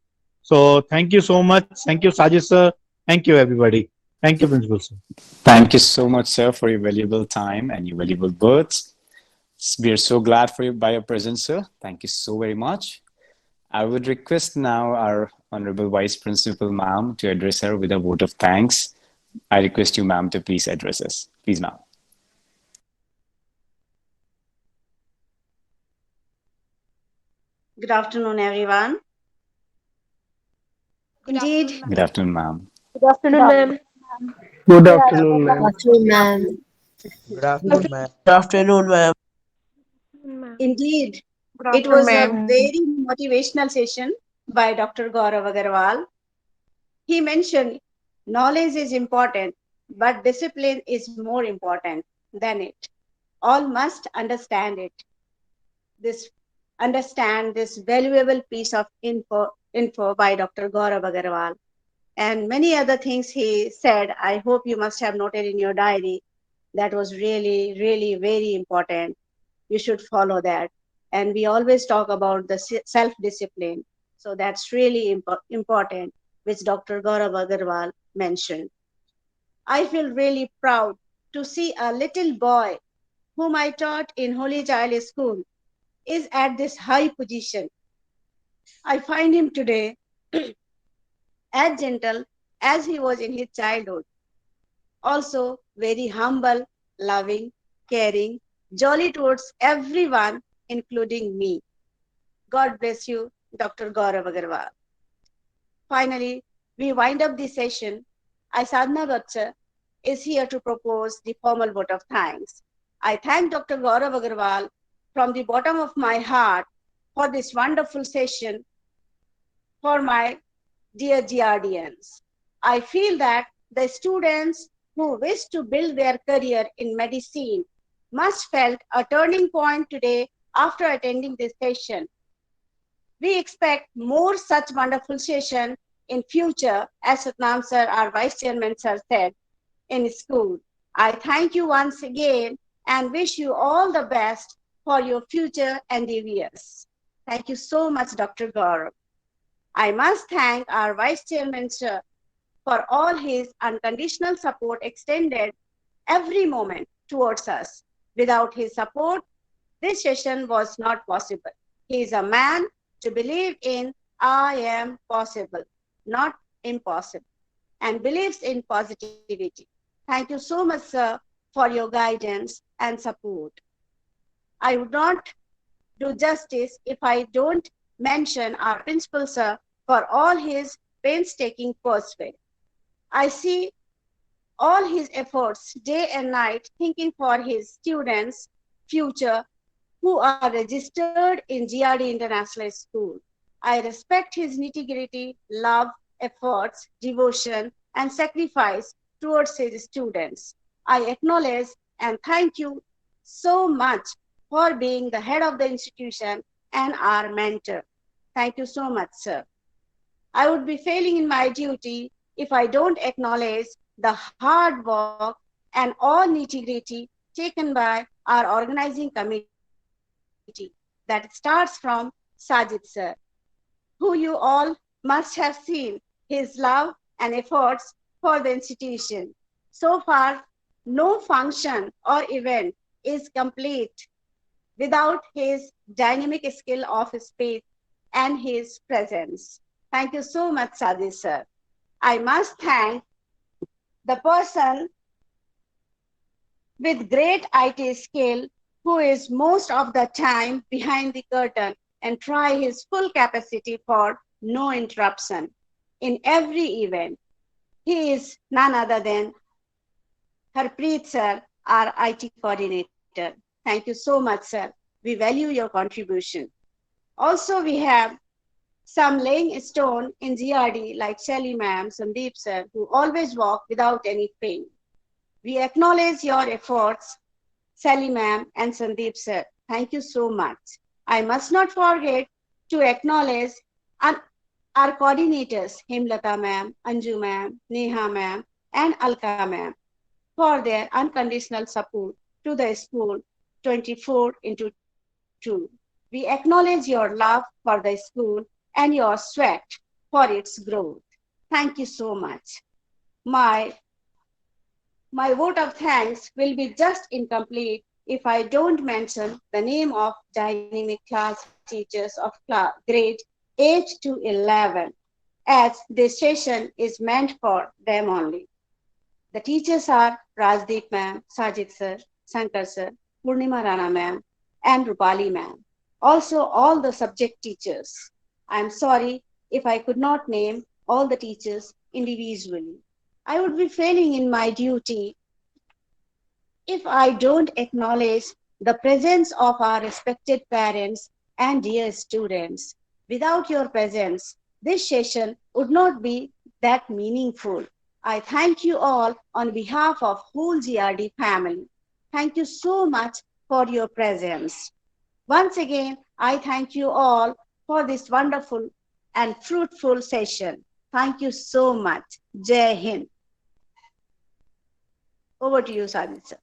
So thank you so much. Thank you, Sajid sir. Thank you, everybody. Thank you, Principal sir. Thank you so much, sir, for your valuable time and your valuable words. We are so glad for you by your presence, sir. Thank you so very much. I would request now our Honorable Vice Principal, ma'am, to address her with a vote of thanks. I request you, ma'am, to please address us. Please, ma'am. Good afternoon, everyone. Good Indeed. afternoon, Good afternoon, ma'am. Good afternoon, ma'am. Good Good afternoon, afternoon, ma'am. afternoon, ma'am. Good afternoon, ma'am. Good afternoon, ma'am. Indeed, Good it afternoon, was a ma'am. very motivational session by Dr. Gaurav Agarwal. He mentioned knowledge is important, but discipline is more important than it. All must this understand this valuable piece of info by Dr. Gaurav Agarwal. And many other things he said, I hope you must have noted in your diary. That was really, really very important. You should follow that. And we always talk about the self discipline. So that's really important, which Dr. Gaurav Agarwal mentioned. I feel really proud to see a little boy whom I taught in Holy Child School is at this high position. I find him today as gentle as he was in his childhood. Also, very humble, loving, caring, jolly towards everyone, including me. God bless you, Dr. Gaurav Agarwal. Finally, we wind up this session. I, Sadhna Bachcha, is here to propose the formal vote of thanks. I thank Dr. Gaurav Agarwal from the bottom of my heart for this wonderful session for my dear GRDNs. I feel that the students who wish to build their career in medicine must felt a turning point today after attending this session. We expect more such wonderful session in future, as Satnam sir, our vice chairman sir said in school. I thank you once again and wish you all the best for your future endeavors. Thank you so much, Dr. Gaurav. I must thank our vice chairman sir for all his unconditional support extended every moment towards us. Without his support, this session was not possible. He is a man to believe in I am possible, not impossible, and believes in positivity. Thank you so much, sir, for your guidance and support. I would not do justice if I don't mention our principal, sir, for all his painstaking pursuit. I see all his efforts day and night thinking for his students' future who are registered in GRD International School. I respect his nitty-gritty love, efforts, devotion, and sacrifice towards his students. I acknowledge and thank you so much for being the head of the institution and our mentor. Thank you so much, sir. I would be failing in my duty if I don't acknowledge the hard work and all nitty-gritty taken by our organizing committee that starts from Sajid sir, who you all must have seen his love and efforts for the institution. So far, no function or event is complete without his dynamic skill of speech and his presence. Thank you so much, Sajid sir. I must thank the person with great IT skill who is most of the time behind the curtain and try his full capacity for no interruption in every event. He is none other than Harpreet sir, our IT coordinator. Thank you so much, sir. We value your contribution. Also, we have some laying stone in GRD like Shelly ma'am, Sandeep sir, who always walk without any pain. We acknowledge your efforts, Sally ma'am and Sandeep sir. Thank you so much. I must not forget to acknowledge our coordinators, Himlata ma'am, Anju ma'am, Neha ma'am, and Alka ma'am, for their unconditional support to the school 24 into 2. We acknowledge your love for the school and your sweat for its growth. Thank you so much. My My vote of thanks will be just incomplete if I don't mention the name of dynamic class teachers of grade 8 to 11, as this session is meant for them only. The teachers are Rajdeep ma'am, Sajid sir, Shankar sir, Purnima Rana ma'am, and Rupali ma'am. Also all the subject teachers. I am sorry if I could not name all the teachers individually. I would be failing in my duty if I don't acknowledge the presence of our respected parents and dear students. Without your presence, this session would not be that meaningful. I thank you all on behalf of whole GRD family. Thank you so much for your presence. Once again, I thank you all for this wonderful and fruitful session. Thank you so much. Jai Hind. Over to you, Sajid sir.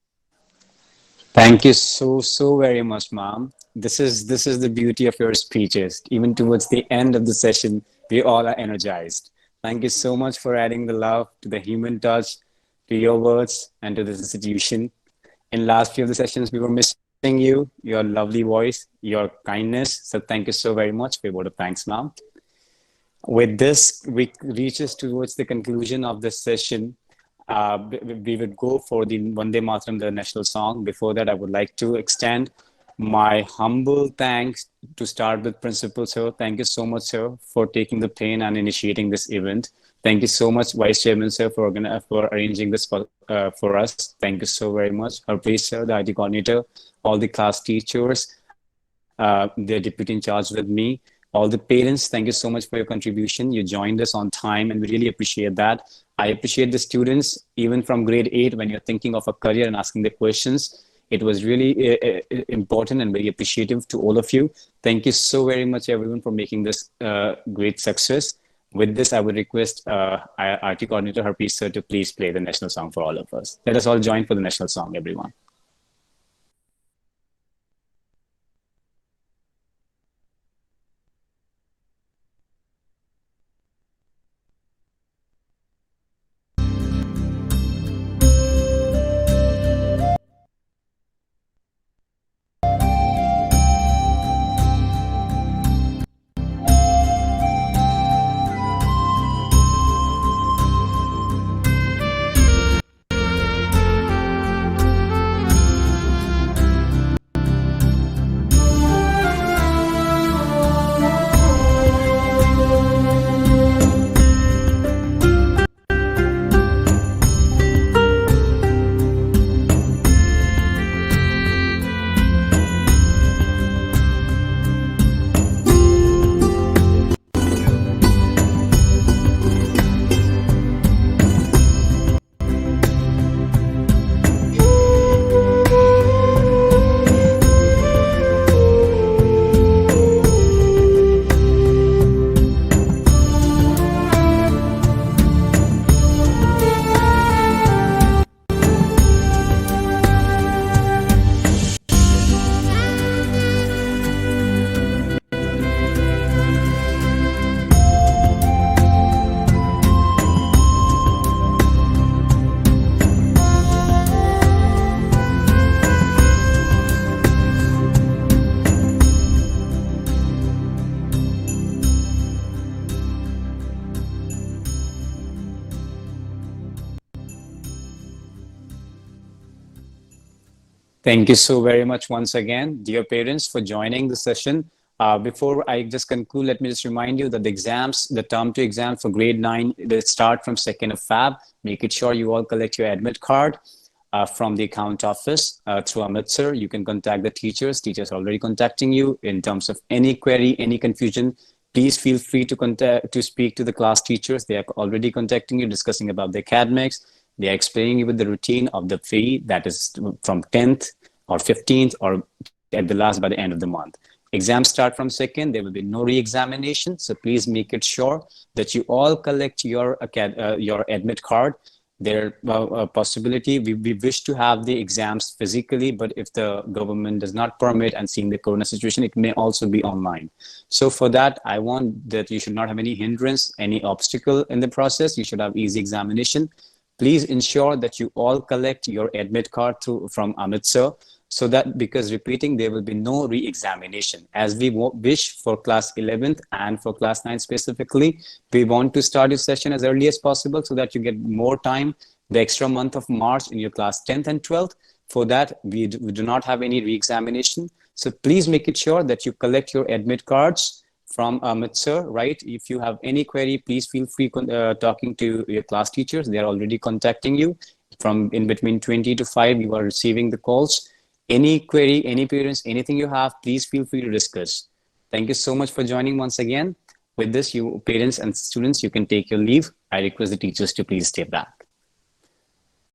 Thank you so very much, ma'am. This is the beauty of your speeches. Even towards the end of the session, we all are energized. Thank you so much for adding the love to the human touch, to your words, and to this institution. In last few of the sessions, we were missing you, your lovely voice, your kindness. So thank you so very much for your word of thanks, ma'am. With this, we reaches towards the conclusion of this session. We would go for the Vande Mataram, the national song. Before that, I would like to extend my humble thanks to start with Principal Sir. Thank you so much, sir, for taking the pain and initiating this event. Thank you so much, Vice Chairman, sir, for arranging this for us. Thank you so very much. Harpreet, sir, the IT coordinator, all the class teachers, the deputy in charge with me, all the parents, thank you so much for your contribution. You joined us on time, and we really appreciate that. I appreciate the students, even from grade 8, when you're thinking of a career and asking the questions. It was really important and very appreciative to all of you. Thank you so very much, everyone, for making this great success. With this, I would request RT Coordinator Harpreet sir to please play the national song for all of us. Let us all join for the national song, everyone. Thank you so very much once again, dear parents, for joining the session. Before I just conclude, let me just remind you that the exams, the term 2 exams for grade 9, they start from 2nd of Feb. Make it sure you all collect your admit card from the account office through Amit sir. You can contact the teachers. Teachers are already contacting you in terms of any query, any confusion. Please feel free to speak to the class teachers. They are already contacting you, discussing about the academics. They are explaining you with the routine of the fee that is from 10th or 15th or at the last by the end of the month. Exams start from 2nd. There will be no re-examination. So please make it sure that you all collect your admit card. There a possibility, we wish to have the exams physically, but if the government does not permit and seeing the corona situation, it may also be online. So for that, I want that you should not have any hindrance, any obstacle in the process. You should have easy examination. Please ensure that you all collect your admit card from Amit sir, so that, because repeating, there will be no re-examination. As we wish for class 11th and for class 9 specifically, we want to start your session as early as possible so that you get more time, the extra month of March in your class 10th and 12th. For that, we do not have any re-examination. So please make it sure that you collect your admit cards from Amit sir, right? If you have any query, please feel free talking to your class teachers. They are already contacting you. From in between 20 to 5, you are receiving the calls. Any query, any parents, anything you have, please feel free to discuss. Thank you so much for joining once again. With this, you parents and students, you can take your leave. I request the teachers to please stay back.